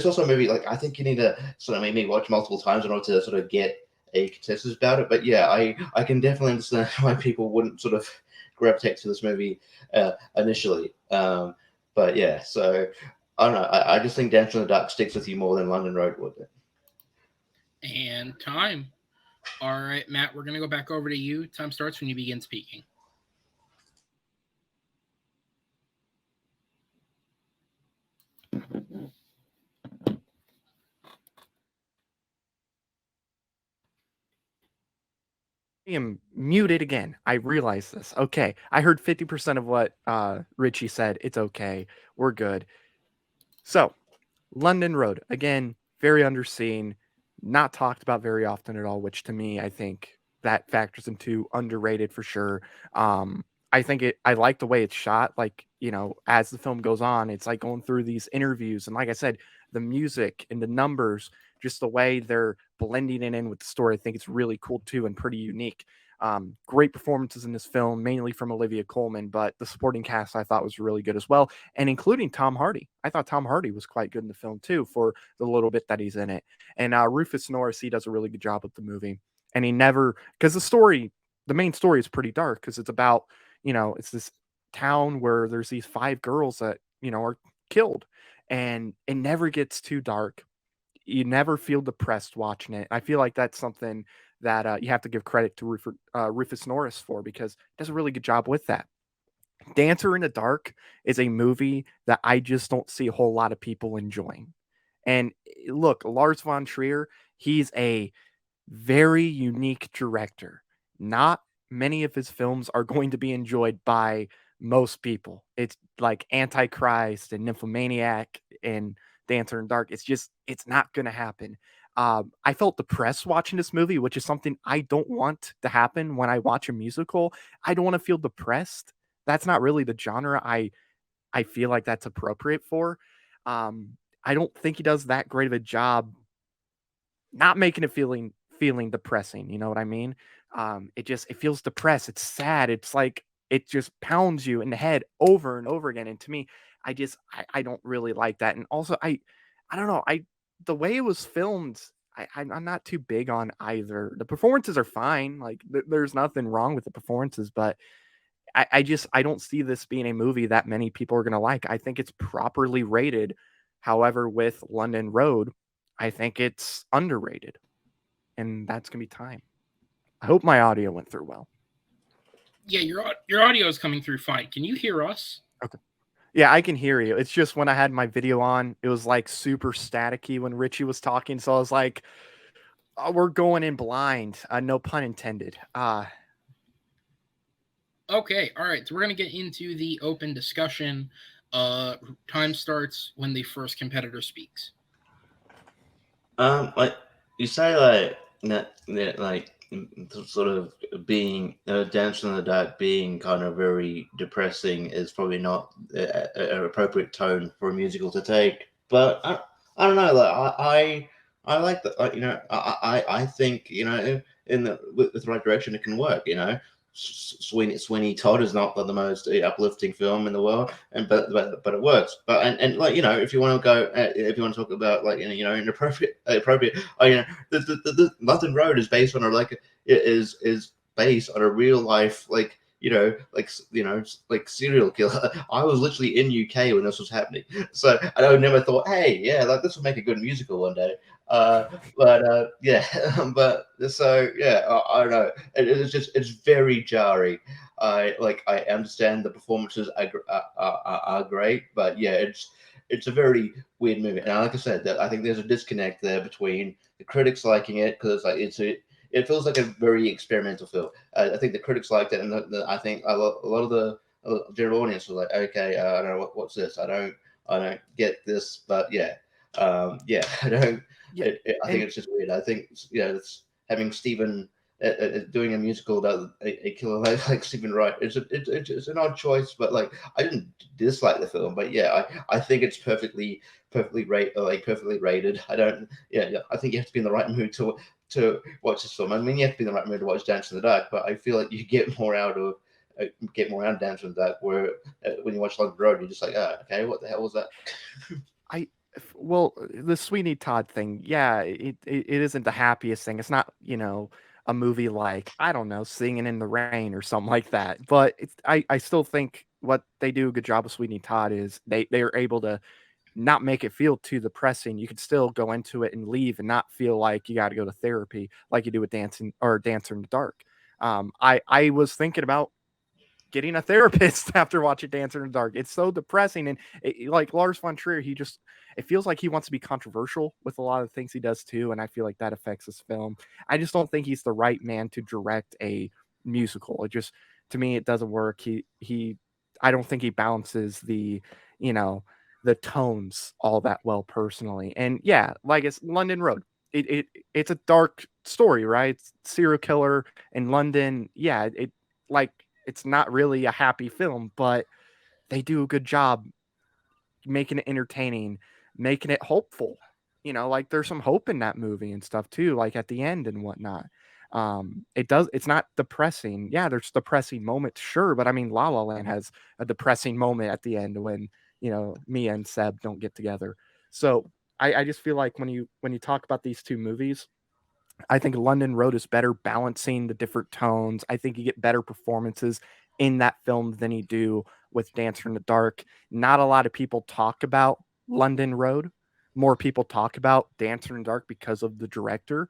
also a movie like I think you need to sort of maybe watch multiple times in order to sort of get a consensus about it. But yeah, I can definitely understand why people wouldn't sort of gravitate to this movie initially. But yeah, so I don't know. I just think Dancer in the Dark sticks with you more than London Road would. And time. All right, Matt, we're going to go back over to you. Time starts when you begin speaking. I am muted again. I realize this. Okay. I heard 50% of what Richie said. It's okay. We're good. So, London Road, again, very underseen, not talked about very often at all, which to me, I think that factors into underrated for sure. I think I like the way it's shot. Like, as the film goes on, it's like going through these interviews. And like I said, the music and the numbers, just the way they're blending it in with the story, I think it's really cool too and pretty unique. Great performances in this film, mainly from Olivia Colman, but the supporting cast I thought was really good as well, and including Tom Hardy. I thought Tom Hardy was quite good in the film too for the little bit that he's in it. And Rufus Norris, he does a really good job with the movie. And he never, because the main story is pretty dark because it's about, it's this town where there's these 5 girls that, are killed, and it never gets too dark. You never feel depressed watching it. I feel like that's something that you have to give credit to Rufus Norris for, because he does a really good job with that. Dancer in the Dark is a movie that I just don't see a whole lot of people enjoying. And look, Lars von Trier, he's a very unique director. Not many of his films are going to be enjoyed by most people. It's like Antichrist and Nymphomaniac and Dancer in the Dark. It's not going to happen. I felt depressed watching this movie, which is something I don't want to happen when I watch a musical. I don't want to feel depressed. That's not really the genre I feel like that's appropriate for. I don't think he does that great of a job not making it feeling depressing. You know what I mean? It feels depressed. It's sad. It's like it just pounds you in the head over and over again. And to me, I don't really like that. And also I don't know. The way it was filmed, I'm not too big on either. The performances are fine. Like there's nothing wrong with the performances, but I don't see this being a movie that many people are going to like. I think it's properly rated. However, with London Road, I think it's underrated, and that's going to be time. I hope my audio went through well. Yeah, your audio is coming through fine. Can you hear us? Okay. Yeah, I can hear you. It's just when I had my video on, it was like super staticky when Richie was talking. So I was like, oh, we're going in blind. No pun intended. Okay, all right. So we're going to get into the open discussion. Time starts when the first competitor speaks. Like you say, like that like sort of being Dancer in the Dark being kind of very depressing is probably not an appropriate tone for a musical to take. But I don't know. Like I like that. I think with the right direction it can work. Sweeney Todd is not the most uplifting film in the world, but it works. But and like if you want to go, if you want to talk about like inappropriate, the London Road is based on is based on a real life like serial killer. I was literally in UK when this was happening, so I never thought, hey, yeah, like this will make a good musical one day. Yeah, but so yeah, I don't know. It's very jarring. I understand the performances are great, but yeah, it's a very weird movie. And like I said, that I think there's a disconnect there between the critics liking it because like it feels like a very experimental film. I think the critics liked it, and I think a lot of the general audience was like, okay, I don't know what's this. I don't get this, but yeah, yeah, I don't. Yeah, I think it's just weird. I think it's having Stephen doing a musical that a killer like Stephen Wright. It's an odd choice, but like I didn't dislike the film, but yeah, I think it's perfectly rated. I don't. Yeah, I think you have to be in the right mood to watch this film. I mean, you have to be in the right mood to watch Dance in the Dark, but I feel like you get more out of Dance in the Dark. Where when you watch London Road, you're just like, okay, what the hell was that? Well, the Sweeney Todd thing, yeah, it isn't the happiest thing. It's not, a movie like, I don't know, Singing in the Rain or something like that. But I still think what they do a good job of Sweeney Todd is they are able to not make it feel too depressing. You could still go into it and leave and not feel like you got to go to therapy like you do with Dancer in the Dark. I was thinking about getting a therapist after watching Dancer in the Dark. It's so depressing. And like Lars von Trier, it feels like he wants to be controversial with a lot of things he does too. And I feel like that affects his film. I just don't think he's the right man to direct a musical. To me, it doesn't work. I don't think he balances the tones all that well personally. And yeah, like it's London Road. It's a dark story, right? It's serial killer in London. Yeah, it's not really a happy film, but they do a good job making it entertaining, making it hopeful. Like there's some hope in that movie and stuff too, like at the end and whatnot. It's not depressing. Yeah, there's depressing moments, sure, but I mean La La Land has a depressing moment at the end when, Mia and Seb don't get together. So I just feel like when you talk about these two movies, I think London Road is better balancing the different tones. I think you get better performances in that film than you do with Dancer in the Dark. Not a lot of people talk about London Road. More people talk about Dancer in the Dark because of the director.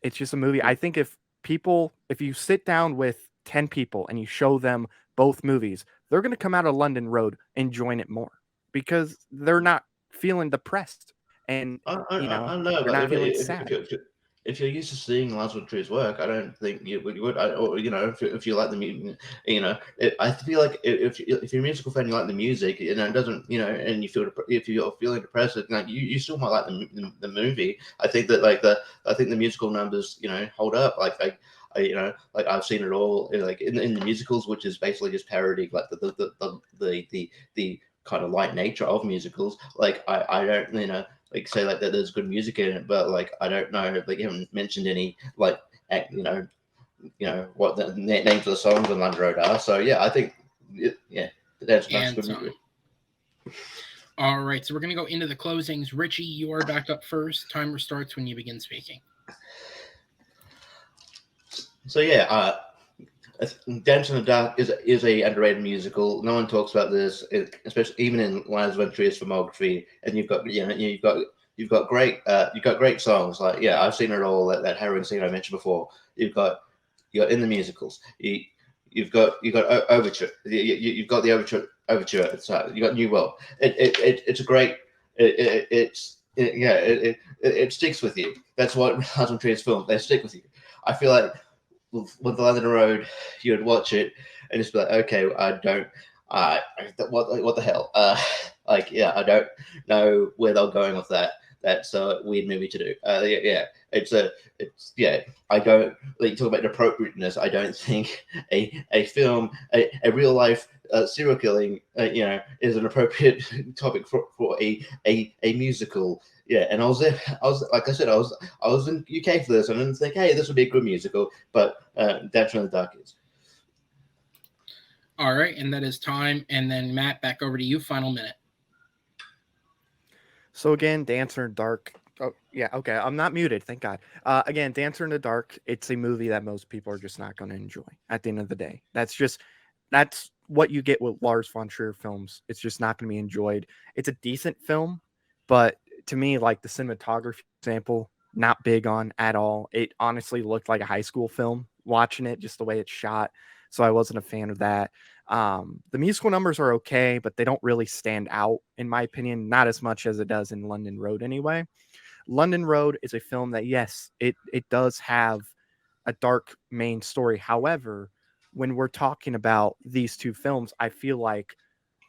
It's just a movie. I think if you sit down with 10 people and you show them both movies, they're going to come out of London Road enjoying it more because they're not feeling depressed. And I know, they're but not feeling sad. If you're used to seeing Lars von Trier's work, I don't think you would. Or if you like the music, I feel like if you're a musical fan, you like the music, it doesn't, and if you're feeling depressed, like you still might like the movie. I think that the musical numbers, hold up. Like I've seen it all, like in the musicals, which is basically just parodying like the kind of light nature of musicals. Like I don't, like say like that there's good music in it, but like I don't know, like you haven't mentioned any like what the names of the songs on London Road are. So yeah, I think that's a good movie. All right, so we're gonna go into the closings. Richie, you are back up first. Timer starts when you begin speaking. So yeah, Dance in the Dark is a underrated musical. No one talks about this, especially even in Lars von Trier's filmography. And you've got great songs. Like I've seen it all. That harrowing scene I mentioned before. You've got in the musicals. You've got overture. You've got the overture. So you got New World. It's a great. It sticks with you. That's what Lars von Trier's film. They stick with you. I feel like with the London Road, you would watch it and just be like, okay, I don't, what the hell? I don't know where they're going with that. That's a weird movie to do. I don't, like, talk about inappropriateness. I don't think a film, a real life serial killing, is an appropriate topic for a musical. Yeah, and I was there. I was like I said, I was in UK for this. I didn't think, hey, this would be a good musical, but Dancer in the Dark is. All right, and that is time. And then Matt, back over to you. Final minute. So again, Dancer in the Dark. Oh yeah, okay. I'm not muted, thank God. Again, Dancer in the Dark. It's a movie that most people are just not going to enjoy. At the end of the day, that's what you get with Lars von Trier films. It's just not going to be enjoyed. It's a decent film, but to me, like the cinematography example, not big on at all. It honestly looked like a high school film watching it, just the way it's shot. So I wasn't a fan of that. The musical numbers are okay, but they don't really stand out, in my opinion, not as much as it does in London Road anyway. London Road is a film that, yes, it does have a dark main story. However, when we're talking about these two films, I feel like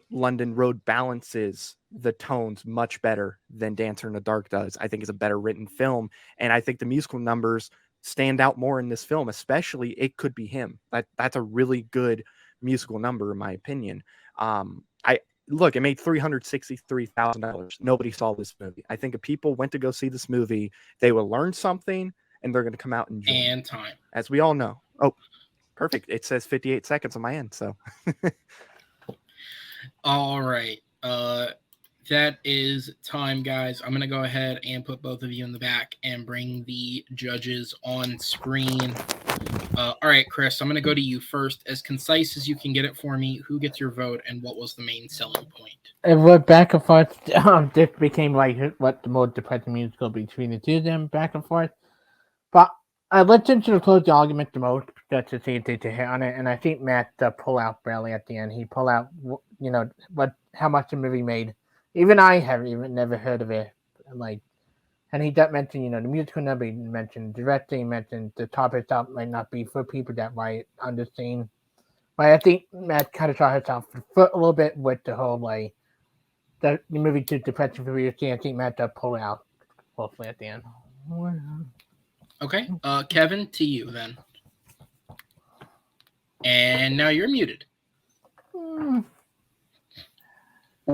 London Road balances the tones much better than Dancer in the Dark does. I think it's a better written film, and I think the musical numbers stand out more in this film, especially It Could Be Him. That's a really good musical number, in my opinion. I look, it made $363,000. Nobody saw this movie. I think if people went to go see this movie, they will learn something, and they're going to come out and enjoy. And time, as we all know. Oh, perfect. It says 58 seconds on my end, so. All right. That is time, guys. I'm going to go ahead and put both of you in the back and bring the judges on screen. All right, Chris, I'm going to go to you first. As concise as you can get it for me, who gets your vote and what was the main selling point? It went back and forth. This became like what the most depressing musical between the two of them, back and forth. But I listened to the close argument the most just to see if they hit on it, and I think Matt pull out barely at the end. He pull out, how much the movie made. Even I have never heard of it. Like, and he does mention, the musical number, he mentioned directing, he mentioned the topic itself might not be for people that might understand. But I think Matt kind of shot herself a little bit with the whole like the movie to depression for you. I think Matt pull out hopefully at the end. Okay, Kevin, to you then. And now you're muted.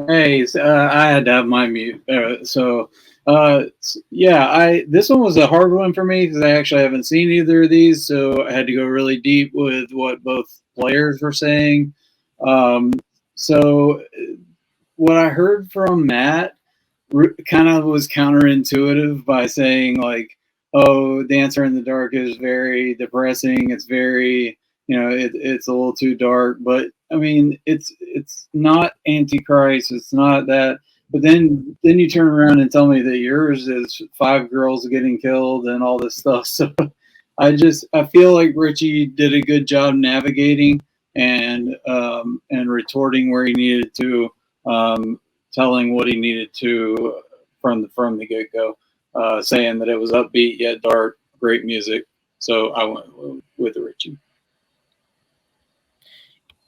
Hey, I had to have my mute. This one was a hard one for me because I actually haven't seen either of these, so I had to go really deep with what both players were saying. So what I heard from Matt kind of was counterintuitive by saying like, "Oh, Dancer in the Dark is very depressing. It's very, it's a little too dark." But I mean, it's not Antichrist. It's not that. But then you turn around and tell me that yours is 5 girls getting killed and all this stuff. So I feel like Richie did a good job navigating and retorting where he needed to, telling what he needed to from the get go, saying that it was upbeat yet dark, great music. So I went with Richie.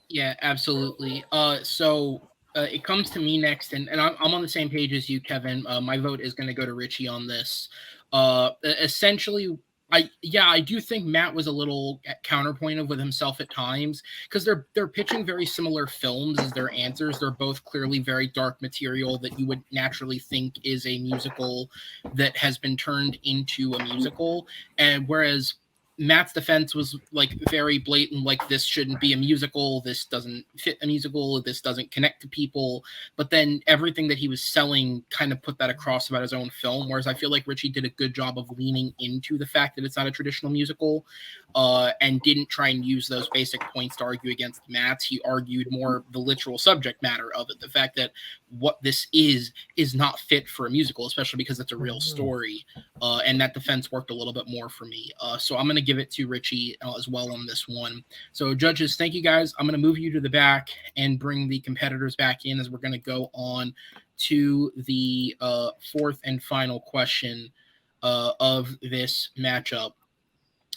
Yeah, absolutely. So it comes to me next, and I'm on the same page as you, Kevin. My vote is going to go to Richie on this. Essentially, I do think Matt was a little counterpointed with himself at times because they're pitching very similar films as their answers. They're both clearly very dark material that you would naturally think is a musical that has been turned into a musical, and whereas Matt's defense was like very blatant, like this shouldn't be a musical, this doesn't fit a musical, this doesn't connect to people. But then everything that he was selling kind of put that across about his own film. Whereas I feel like Richie did a good job of leaning into the fact that it's not a traditional musical, and didn't try and use those basic points to argue against Matt's. He argued more the literal subject matter of it, the fact that what this is not fit for a musical, especially because it's a real story. And that defense worked a little bit more for me. So I'm going to give it to Richie as well on this one. So judges, thank you guys. I'm going to move you to the back and bring the competitors back in as we're going to go on to the fourth and final question of this matchup.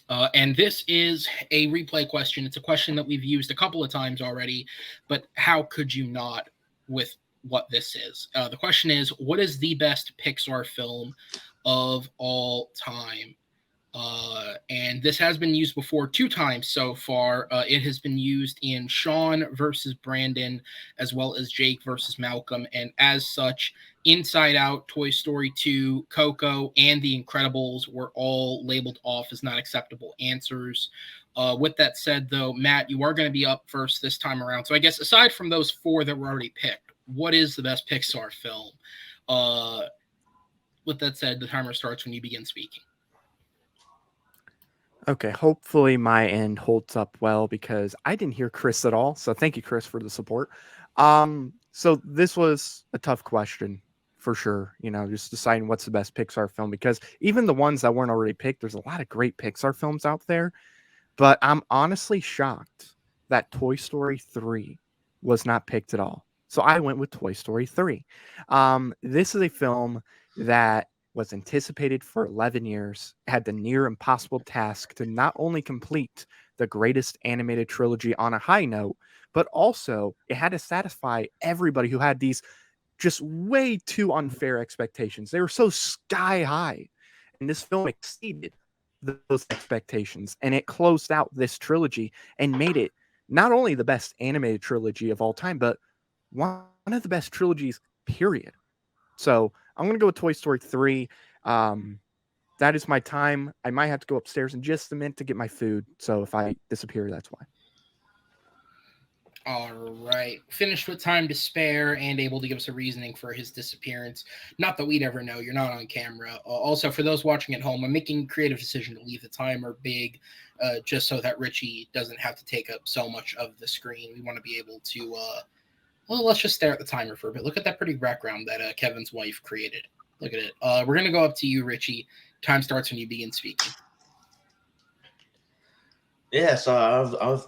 And this is a replay question. It's a question that we've used a couple of times already, but how could you not with what this is? The question is, what is the best Pixar film of all time? And this has been used before 2 times so far. It has been used in Sean versus Brandon, as well as Jake versus Malcolm. And as such, Inside Out, Toy Story 2, Coco, and The Incredibles were all labeled off as not acceptable answers. With that said, though, Matt, you are going to be up first this time around. So I guess aside from those 4 that were already picked, what is the best Pixar film? With that said, the timer starts when you begin speaking. Okay, hopefully my end holds up well because I didn't hear Chris at all. So thank you, Chris, for the support. So this was a tough question for sure. Just deciding what's the best Pixar film, because even the ones that weren't already picked, there's a lot of great Pixar films out there. But I'm honestly shocked that Toy Story 3 was not picked at all. So I went with Toy Story 3. This is a film that was anticipated for 11 years, had the near impossible task to not only complete the greatest animated trilogy on a high note, but also it had to satisfy everybody who had these just way too unfair expectations. They were so sky high, and this film exceeded those expectations, and it closed out this trilogy and made it not only the best animated trilogy of all time, but one of the best trilogies, period. So I'm going to go with Toy Story 3. That is my time. I might have to go upstairs in just a minute to get my food. So if I disappear, that's why. All right. Finished with time to spare and able to give us a reasoning for his disappearance. Not that we'd ever know. You're not on camera. Also, for those watching at home, I'm making a creative decision to leave the timer big just so that Richie doesn't have to take up so much of the screen. We want to be able to, well, let's just stare at the timer for a bit. Look at that pretty background that Kevin's wife created. Look at it. We're going to go up to you, Richie. Time starts when you begin speaking. Yeah, so I was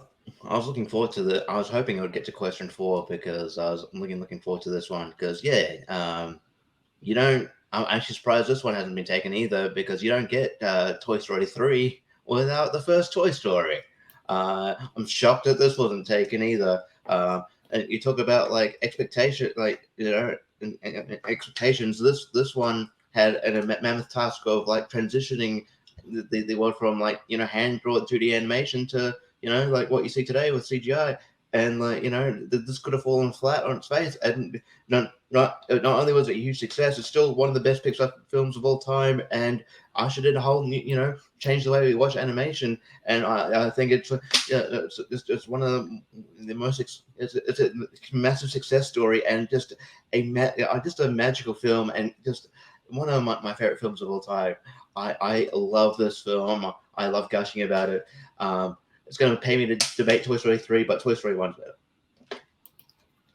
looking forward to I was hoping I would get to question 4 because I was looking forward to this one because I'm actually surprised this one hasn't been taken either, because you don't get Toy Story 3 without the first Toy Story. I'm shocked that this wasn't taken either. And you talk about like expectation, expectations. This one had a mammoth task of like transitioning the world from hand drawn 2D animation to like what you see today with CGI, and this could have fallen flat on its face. And not only was it a huge success, it's still one of the best Pixar films of all time, and ushered in a whole new, changed the way we watch animation. And I think it's one of the most it's a massive success story, and just a magical film, and just one of my favorite films of all time. I love this film. I love gushing about it. It's going to pay me to debate Toy Story 3, but Toy Story 1's better.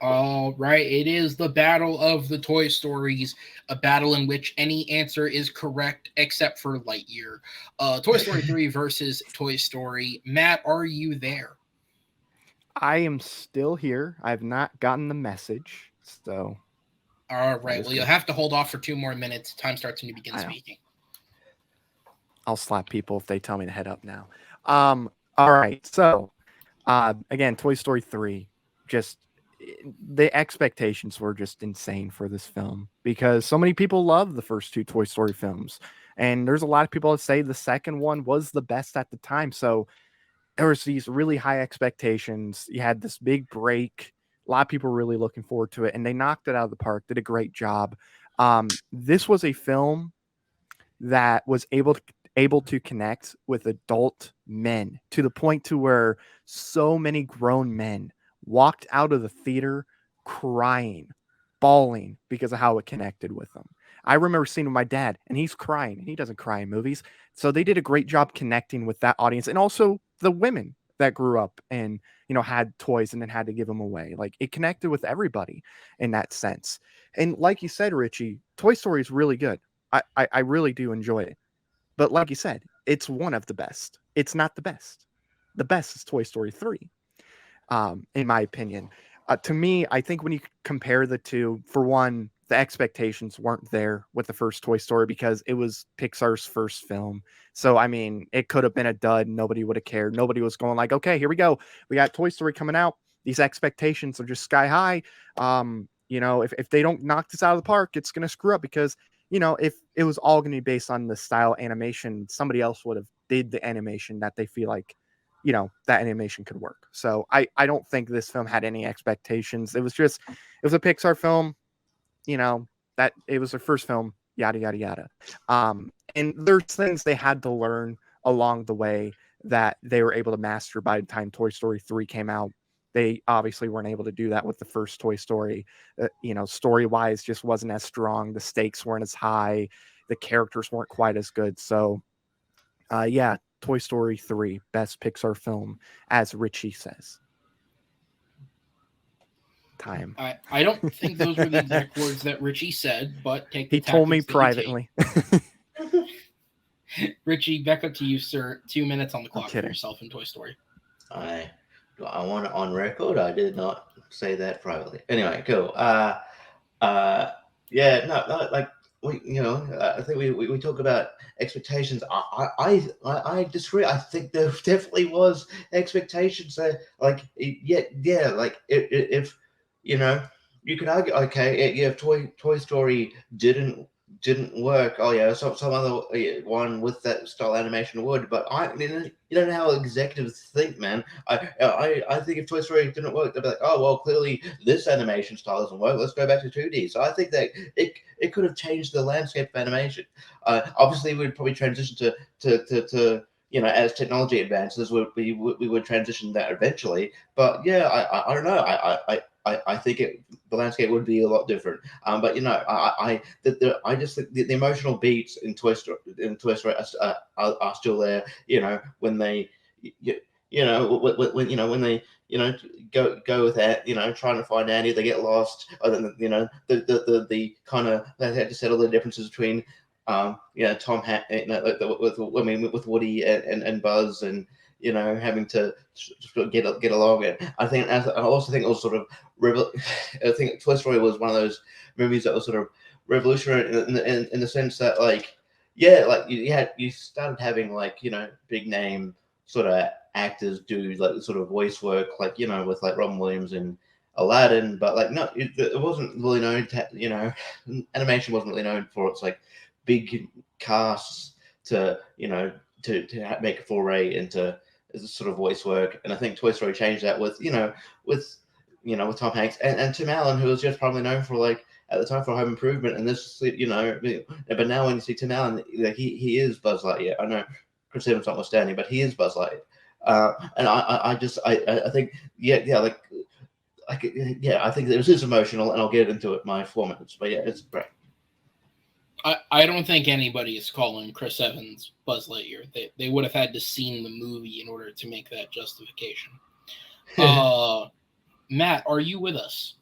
All right. It is the battle of the Toy Stories, a battle in which any answer is correct except for Lightyear. Toy Story 3 versus Toy Story. Matt, are you there? I am still here. I have not gotten the message. So. All right. Well, you'll have to hold off for 2 more minutes. Time starts when you begin speaking. I'll slap people if they tell me to head up now. All right. So, again, Toy Story 3, just the expectations were just insane for this film because so many people love the first 2 Toy Story films. And there's a lot of people that say the second one was the best at the time. So there was these really high expectations. You had this big break. A lot of people were really looking forward to it, and they knocked it out of the park, did a great job. This was a film that was able to connect with adult men to the point to where so many grown men walked out of the theater crying, bawling because of how it connected with them. I remember seeing with my dad, and he's crying, and he doesn't cry in movies. So they did a great job connecting with that audience, and also the women that grew up and had toys and then had to give them away. Like, it connected with everybody in that sense. And like you said, Richie, Toy Story is really good. I really do enjoy it. But like you said, it's one of the best. It's not the best. The best is Toy Story 3, in my opinion. To me, I think when you compare the two, for one, the expectations weren't there with the first Toy Story because it was Pixar's first film. So, I mean, it could have been a dud. Nobody would have cared. Nobody was going like, okay, here we go. We got Toy Story coming out. These expectations are just sky high. If they don't knock this out of the park, it's going to screw up because, if it was all going to be based on the style animation, somebody else would have did the animation that they feel like, that animation could work. So I don't think this film had any expectations. It was a Pixar film, that it was their first film, yada, yada, yada. And there's things they had to learn along the way that they were able to master by the time Toy Story 3 came out. They obviously weren't able to do that with the first Toy Story. Story-wise just wasn't as strong. The stakes weren't as high. The characters weren't quite as good. So, yeah, Toy Story 3, best Pixar film, as Richie says. Time. I don't think those were the exact words that Richie said, but take the He told me tactics that you privately. take. Richie, back up to you, sir. 2 minutes on the clock for kidding. yourself in Toy Story. I want it on record. I did not say that privately. Anyway, cool. Yeah, no, like I think we talk about expectations. I disagree. I think there definitely was expectations there. Like, yeah, like if you could argue, okay, yeah, if Toy Story didn't work, oh yeah, some other one with that style animation would. But you don't know how executives think, man. I think if Toy Story didn't work, they'd be like, oh well, clearly this animation style doesn't work. Let's go back to 2D. So I think that it could have changed the landscape of animation. Obviously, we'd probably transition to as technology advances, we would transition that eventually. But yeah, I don't know. I think the landscape would be a lot different. But I just think the emotional beats in Toy Story are still there. When they when they go with that, trying to find Andy, they get lost. The kind of they had to settle the differences between Tom with Woody and Buzz, and having to get along. And I also think it was sort of I think Toy Story was one of those movies that was sort of revolutionary in the sense that you started having big name sort of actors do sort of voice work with Robin Williams and Aladdin, but no, it wasn't really known to, animation wasn't really known for its big casts to make a foray into sort of voice work. And I think Toy Story changed that with Tom Hanks and Tim Allen, who was just probably known for at the time for Home Improvement, and this but now when you see Tim Allen, he is Buzz Lightyear. I know Chris Evans notwithstanding, but he is Buzz Lightyear. And I think I think it was emotional, and I'll get into it in my 4 minutes. But yeah, it's great. I don't think anybody is calling Chris Evans Buzz Lightyear. They would have had to seen the movie in order to make that justification. Matt, are you with us?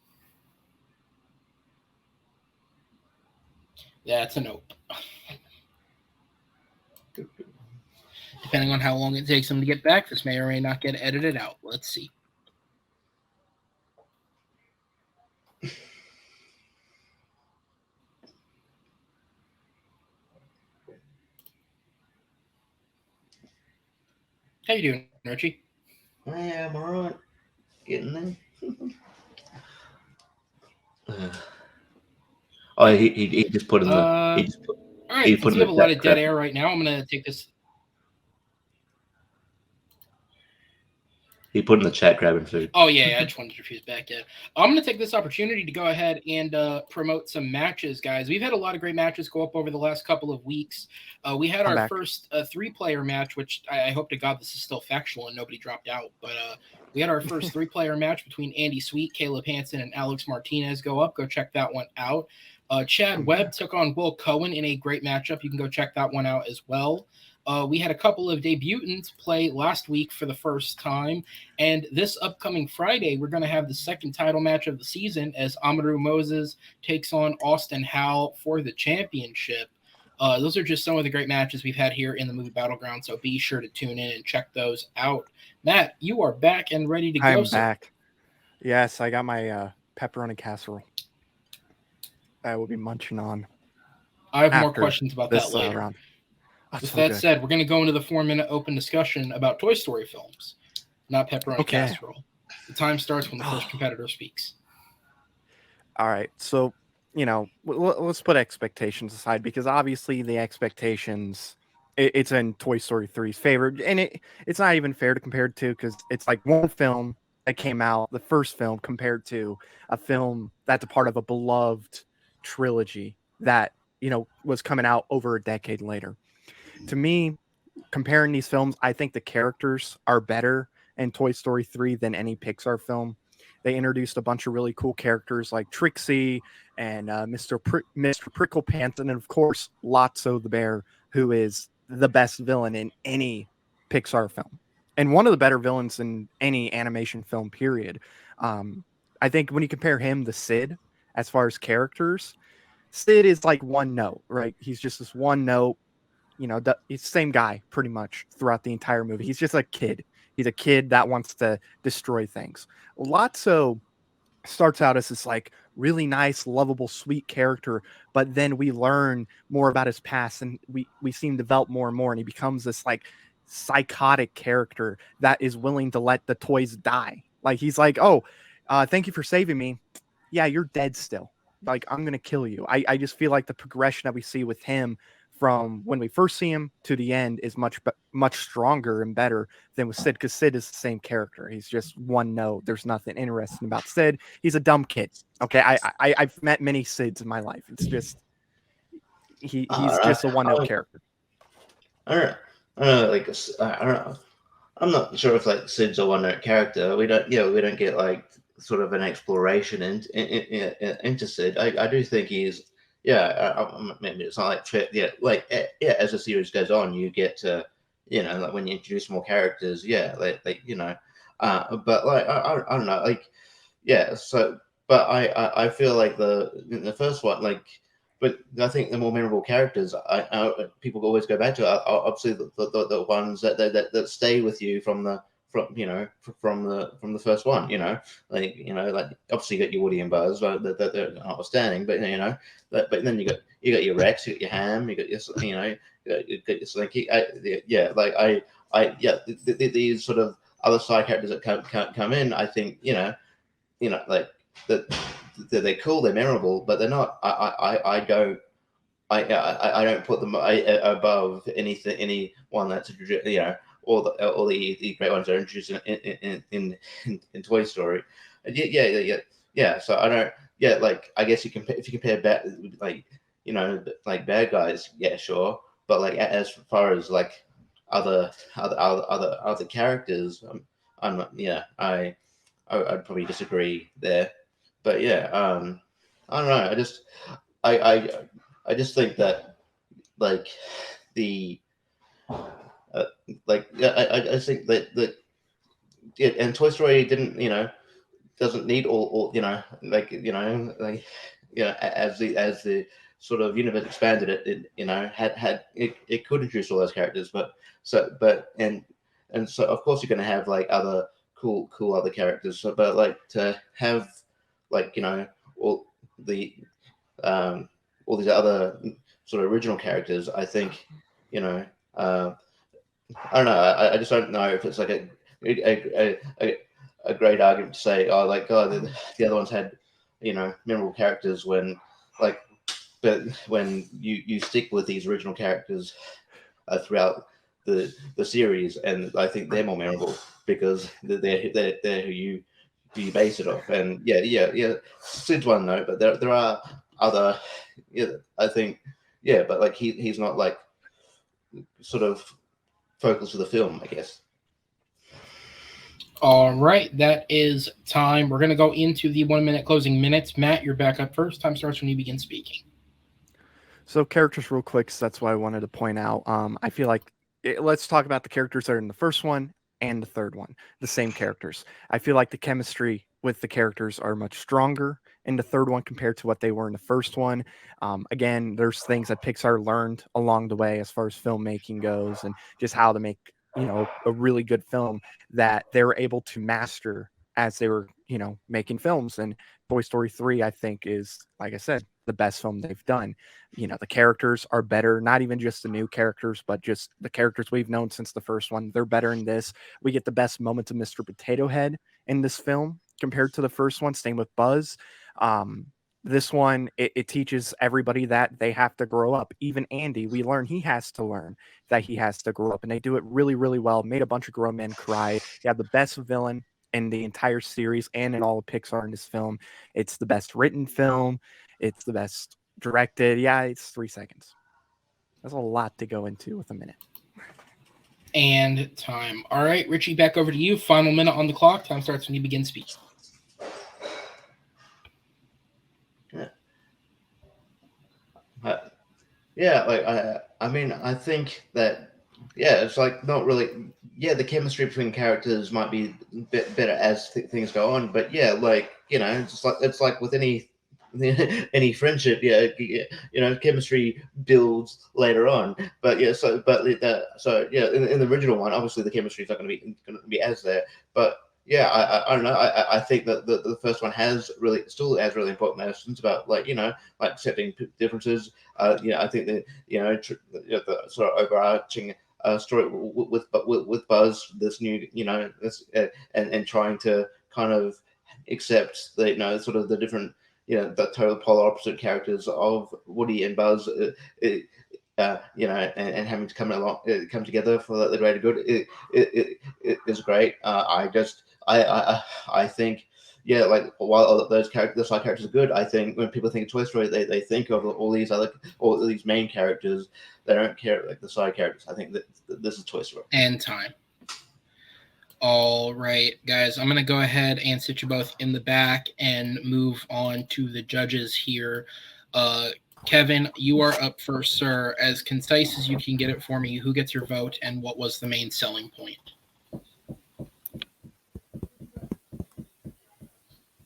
Yeah, it's a nope. Depending on how long it takes him to get back, this may or may not get edited out. Let's see. How you doing, Richie? I am all right. Getting there. He just put in the. All right, since we have a lot of dead air right now, I'm going to take this. He put in the chat grabbing food. Oh, yeah, I just wanted to refuse back. Yeah. I'm going to take this opportunity to go ahead and promote some matches, guys. We've had a lot of great matches go up over the last couple of weeks. We had our first 3-player match, which I hope to God this is still factual and nobody dropped out. But we had our first 3-player match between Andy Sweet, Caleb Hansen, and Alex Martinez go up. Go check that one out. Chad Webb took on Will Cohen in a great matchup. You can go check that one out as well. We had a couple of debutants play last week for the first time, and this upcoming Friday, we're going to have the second title match of the season as Amadou Moses takes on Austin Howell for the championship. Those are just some of the great matches we've had here in the Movie Battleground, so be sure to tune in and check those out. Matt, you are back and ready to go. I'm back. Yes, I got my pepperoni casserole. I will be munching on. I have more questions about that later. Round. With that said, we're going to go into the 4-minute open discussion about Toy Story films, not pepperoni casserole. The time starts when the first competitor speaks. All right. So let's put expectations aside, because obviously the expectations, it's in Toy Story 3's favor, and it's not even fair to compare it to, because it's like one film that came out, the first film, compared to a film that's a part of a beloved trilogy that was coming out over a decade later. To me, comparing these films, I think the characters are better in Toy Story 3 than any Pixar film. They introduced a bunch of really cool characters like Trixie and Mr. Pricklepants, and then, of course, Lotso the bear, who is the best villain in any Pixar film and one of the better villains in any animation film, period. I think when you compare him to Sid, as far as characters, Sid is like one note, right? He's just this one note. He's the same guy pretty much throughout the entire movie. He's just a kid. He's a kid that wants to destroy things. Lotso starts out as this like really nice, lovable, sweet character, but then we learn more about his past, and we see him develop more and more, and he becomes this like psychotic character that is willing to let the toys die. Like he's like, oh, thank you for saving me. Yeah, you're dead still. Like, I'm gonna kill you. I just feel like the progression that we see with him from when we first see him to the end is much stronger and better than with Sid, because Sid is the same character. He's just one note. There's nothing interesting about Sid. He's a dumb kid. Okay, I've met many Sids in my life. It's just he's just a one note character. I don't know. Like I don't know. I'm not sure if like Sid's a one note character. We don't get like sort of an exploration into Sid. I do think he's. Maybe it's not like as the series goes on, you get to like when you introduce more characters, but like I don't know, like but I feel like the first one, like, but I think the more memorable characters people always go back to are obviously the ones that stay with you from the first one, like obviously you got your Woody and Buzz, but they're notwithstanding, but but then you got your Rex, you got your Ham, you got your you got your Slinky. These sort of other side characters that come in, I think like that they're cool, they're memorable, but they're not. I don't put them above anyone that's all the great ones are introduced in Toy Story. So I don't. Like I guess if you compare like bad guys, sure. But like as far as like other characters, I'm not. I'd probably disagree there. But I don't know. I just think that like the I think that and Toy Story doesn't need all as the sort of universe expanded it could introduce all those characters, but so of course you're going to have like other cool other characters, but like to have like all these other sort of original characters, I think I don't know. I just don't know if it's like a great argument to say, oh, like, oh, the other ones had, memorable characters but when you stick with these original characters throughout the series, and I think they're more memorable because they're who you base it off. And Sid's one note, but there are other, I think, but like he's not like sort of focus of the film, I guess. All right, that is time. We're going to go into the 1 minute closing minutes. Matt, you're back up first. Time starts when you begin speaking. So characters real quick, so that's what I wanted to point out. I feel like let's talk about the characters that are in the first one and the third one, the same characters. I feel like the chemistry with the characters are much stronger in the third one compared to what they were in the first one. Again, there's things that Pixar learned along the way as far as filmmaking goes, and just how to make a really good film that they were able to master as they were making films. And Toy Story 3, I think, is, like I said, the best film they've done. The characters are better, not even just the new characters, but just the characters we've known since the first one. They're better in this. We get the best moments of Mr. Potato Head in this film compared to the first one. Same with Buzz. this one, it teaches everybody that they have to grow up. Even Andy, we learn he has to learn that he has to grow up, and they do it really, really well. Made a bunch of grown men cry. You have the best villain in the entire series and in all of Pixar in this film. It's the best written film. It's the best directed. Yeah, it's 3 seconds. That's a lot to go into with a minute. And time. All right, Richie, back over to you. Final minute on the clock. Time starts when you begin speaking. I mean, I think that, it's like not really. Yeah, the chemistry between characters might be a bit better as things go on, but it's like with any friendship, chemistry builds later on. But in the original one, obviously the chemistry is not going to be as there, but. Yeah, I don't know. I think that the first one still has really important lessons about like accepting differences. I think that the sort of overarching story with Buzz, this new and trying to kind of accept the sort of the different the total polar opposite characters of Woody and Buzz. And having to come together for the greater good, it is great. I think, like while those side characters are good, I think when people think of Toy Story, they think of all these main characters. They don't care like the side characters. I think that this is Toy Story. And time. All right, guys, I'm going to go ahead and sit you both in the back and move on to the judges here. Kevin, you are up first, sir. As concise as you can get it for me, who gets your vote and what was the main selling point?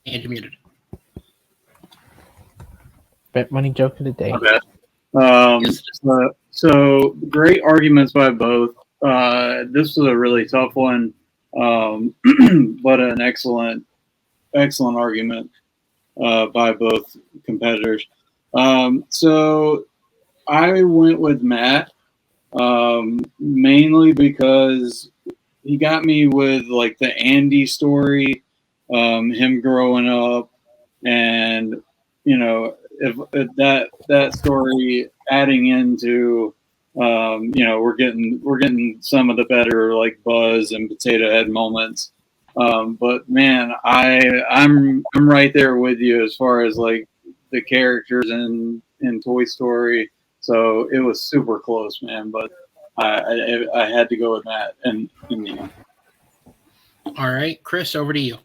And you're muted. Bet money joke of the day. So great arguments by both. This was a really tough one, but an excellent argument by both competitors. So I went with Matt, mainly because he got me with like the Andy story, him growing up, and if that story adding into, we're getting some of the better like Buzz and Potato Head moments. But man, I'm right there with you as far as like the characters in Toy Story. So it was super close, man. But I had to go with Matt in the end. All right, Chris, over to you.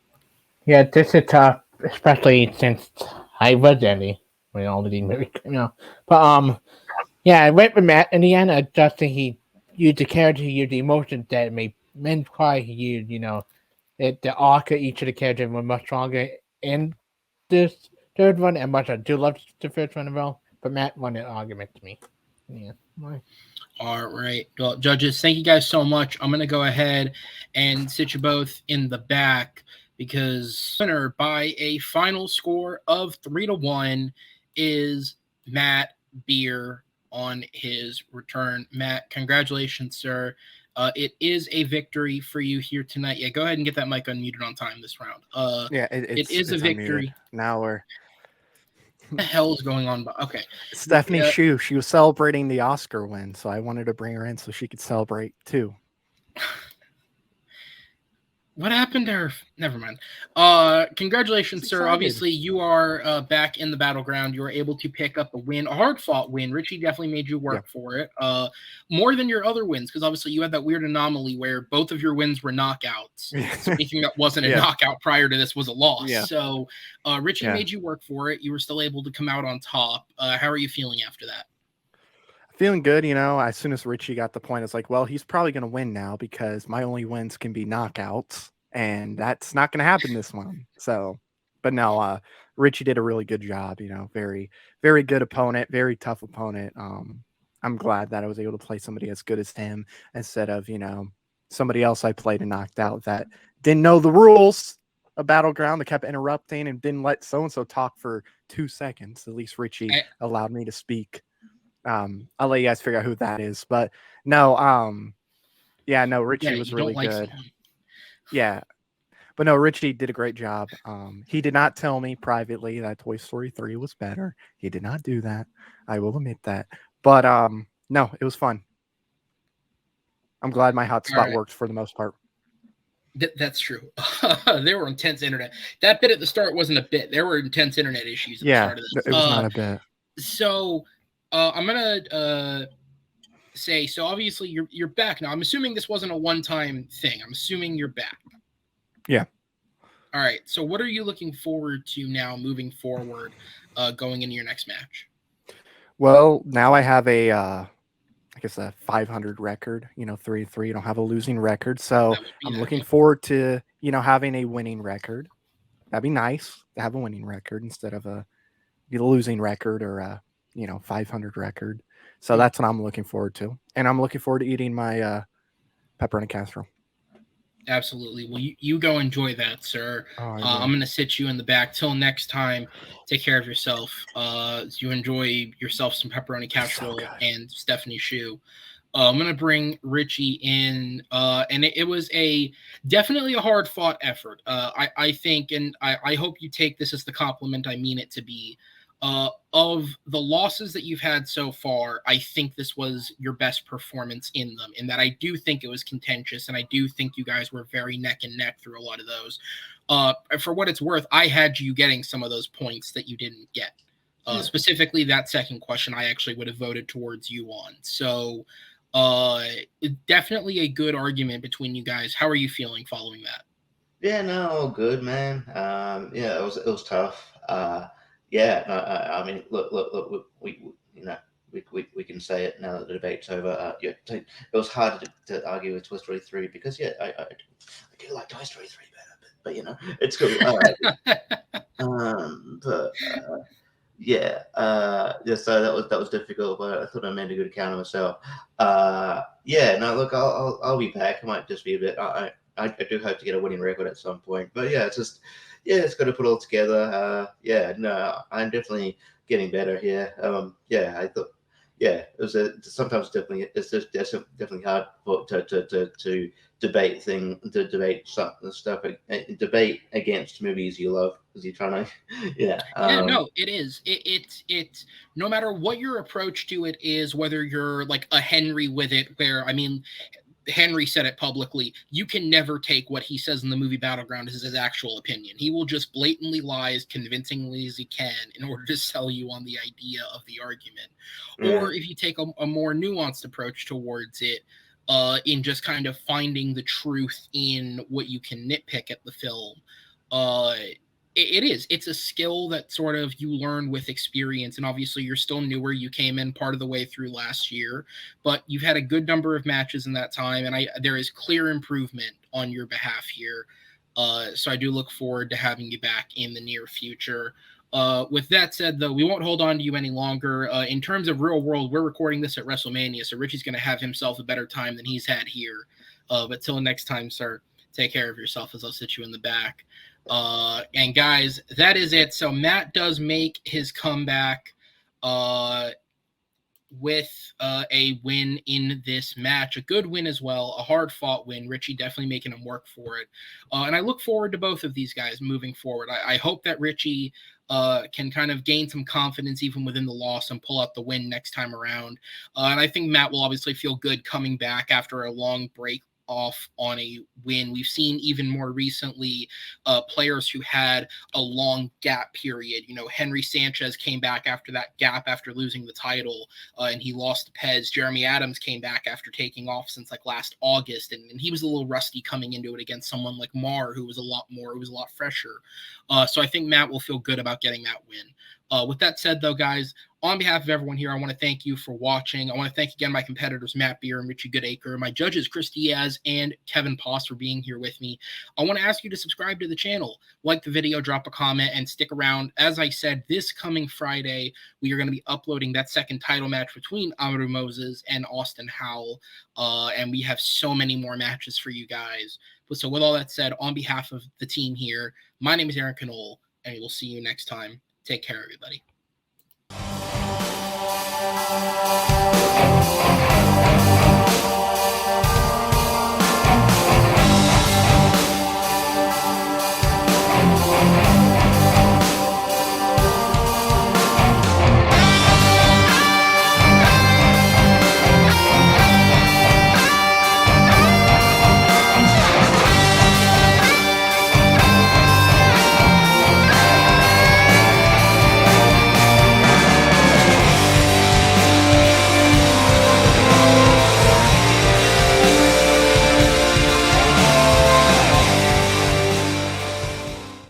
Yeah, this is tough, especially since I was Andy when all of these movies came out. But yeah, I went with Matt in the end. I just think he used the character, he used the emotions that made men cry. He used, the arc of each of the characters were much stronger in this third one, and much I do love the first one as well. But Matt won the argument to me. Yeah. All right. Well, judges, thank you guys so much. I'm going to go ahead and sit you both in the back because winner by a final score of 3-1 is Matt Beer on his return. Matt, congratulations, sir. It is a victory for you here tonight. Yeah, go ahead and get that mic unmuted on time this round. It is a victory. Unmuted. Now we're... What the hell is going on? Okay. Stephanie Shu, she was celebrating the Oscar win, so I wanted to bring her in so she could celebrate too. What happened to her? Never mind. Congratulations, sir. Obviously, you are back in the battleground. You were able to pick up a win, a hard-fought win. Richie definitely made you work for it. More than your other wins, because obviously you had that weird anomaly where both of your wins were knockouts. So anything that wasn't a knockout prior to this was a loss. So Richie made you work for it. You were still able to come out on top. How are you feeling after that? Feeling good, as soon as Richie got the point, it's like, well, he's probably going to win now because my only wins can be knockouts, and that's not going to happen this one. So, but no, Richie did a really good job, very, very good opponent, very tough opponent. I'm glad that I was able to play somebody as good as him instead of, somebody else I played and knocked out that didn't know the rules of Battleground, that kept interrupting and didn't let so-and-so talk for 2 seconds. At least Richie allowed me to speak. I'll let you guys figure out who that is, but no, Richie was really good. Yeah, But no, Richie did a great job. He did not tell me privately that Toy Story 3 was better. He did not do that. I will admit that. But no, it was fun. I'm glad my hotspot worked for the most part. That's true. There were intense internet. That bit at the start wasn't a bit. There were intense internet issues at the start of this. It was not a bit. So I'm gonna say, so obviously you're back now. I'm assuming this wasn't a one-time thing. I'm assuming you're back. Yeah. All right. So what are you looking forward to now moving forward, going into your next match? Well, now I have I guess a 500 record, 3-3. I don't have a losing record. So I'm looking forward to, having a winning record. That'd be nice to have a winning record instead of a losing record or a, 500 record. So that's what I'm looking forward to. And I'm looking forward to eating my pepperoni casserole. Absolutely. Well, you go enjoy that, sir. I'm going to sit you in the back. Till next time, take care of yourself. You enjoy yourself some pepperoni casserole and Stephanie Shu. I'm going to bring Richie in, and it was definitely a hard-fought effort. I think, and I hope you take this as the compliment I mean it to be. Of the losses that you've had so far, I think this was your best performance in them, in that I do think it was contentious, and I do think you guys were very neck and neck through a lot of those. For what it's worth, I had you getting some of those points that you didn't get. Specifically, that second question, I actually would have voted towards you on. So definitely a good argument between you guys. How are you feeling following that? Yeah, no, good, man. Yeah, it was tough. Yeah, no, I mean, look, we can say it now that the debate's over. Yeah, it was hard to argue with Toy Story 3 because I do like Toy Story 3 better, but it's cool. So that was difficult, but I thought I made a good account of myself. No, look, I'll be back. I might just be a bit. I do hope to get a winning record at some point, but it's got to put it all together. I'm definitely getting better here. I thought, it was sometimes it's definitely hard to debate debate against movies you love because you're trying to, no, it is. It's no matter what your approach to it is, whether you're like a Henry with it, where I mean. Henry said it publicly. You can never take what he says in the Movie Battleground as his actual opinion. He will just blatantly lie as convincingly as he can in order to sell you on the idea of the argument. Or if you take a more nuanced approach towards it, in just kind of finding the truth in what you can nitpick at the film, it's a skill that sort of you learn with experience. And obviously you're still newer. You came in part of the way through last year, but you've had a good number of matches in that time. And there is clear improvement on your behalf here. So I do look forward to having you back in the near future. With that said, though, we won't hold on to you any longer. In terms of real world, we're recording this at WrestleMania, so Richie's going to have himself a better time than he's had here. But till next time, sir, take care of yourself as I'll sit you in the back. And guys, that is it. So Matt does make his comeback with a win in this match, a good win as well, a hard fought win. Richie definitely making him work for it. And I look forward to both of these guys moving forward. I hope that Richie can kind of gain some confidence even within the loss and pull out the win next time around. And I think Matt will obviously feel good coming back after a long break off on a win. We've seen even more recently players who had a long gap period. Henry Sanchez came back after that gap after losing the title, and he lost to Pez. Jeremy Adams came back after taking off since like last August, and he was a little rusty coming into it against someone like Marr, who was a lot fresher. So I think Matt will feel good about getting that win. With that said, though, guys, on behalf of everyone here, I want to thank you for watching. I want to thank again my competitors, Matt Beer and Richie Goodacre, my judges, Chris Diaz and Kevin Poss, for being here with me. I want to ask you to subscribe to the channel, like the video, drop a comment, and stick around. As I said, this coming Friday, we are going to be uploading that second title match between Amaru Moses and Austin Howell, and we have so many more matches for you guys. So with all that said, on behalf of the team here, my name is Aaron Knoll, and we will see you next time. Take care, everybody.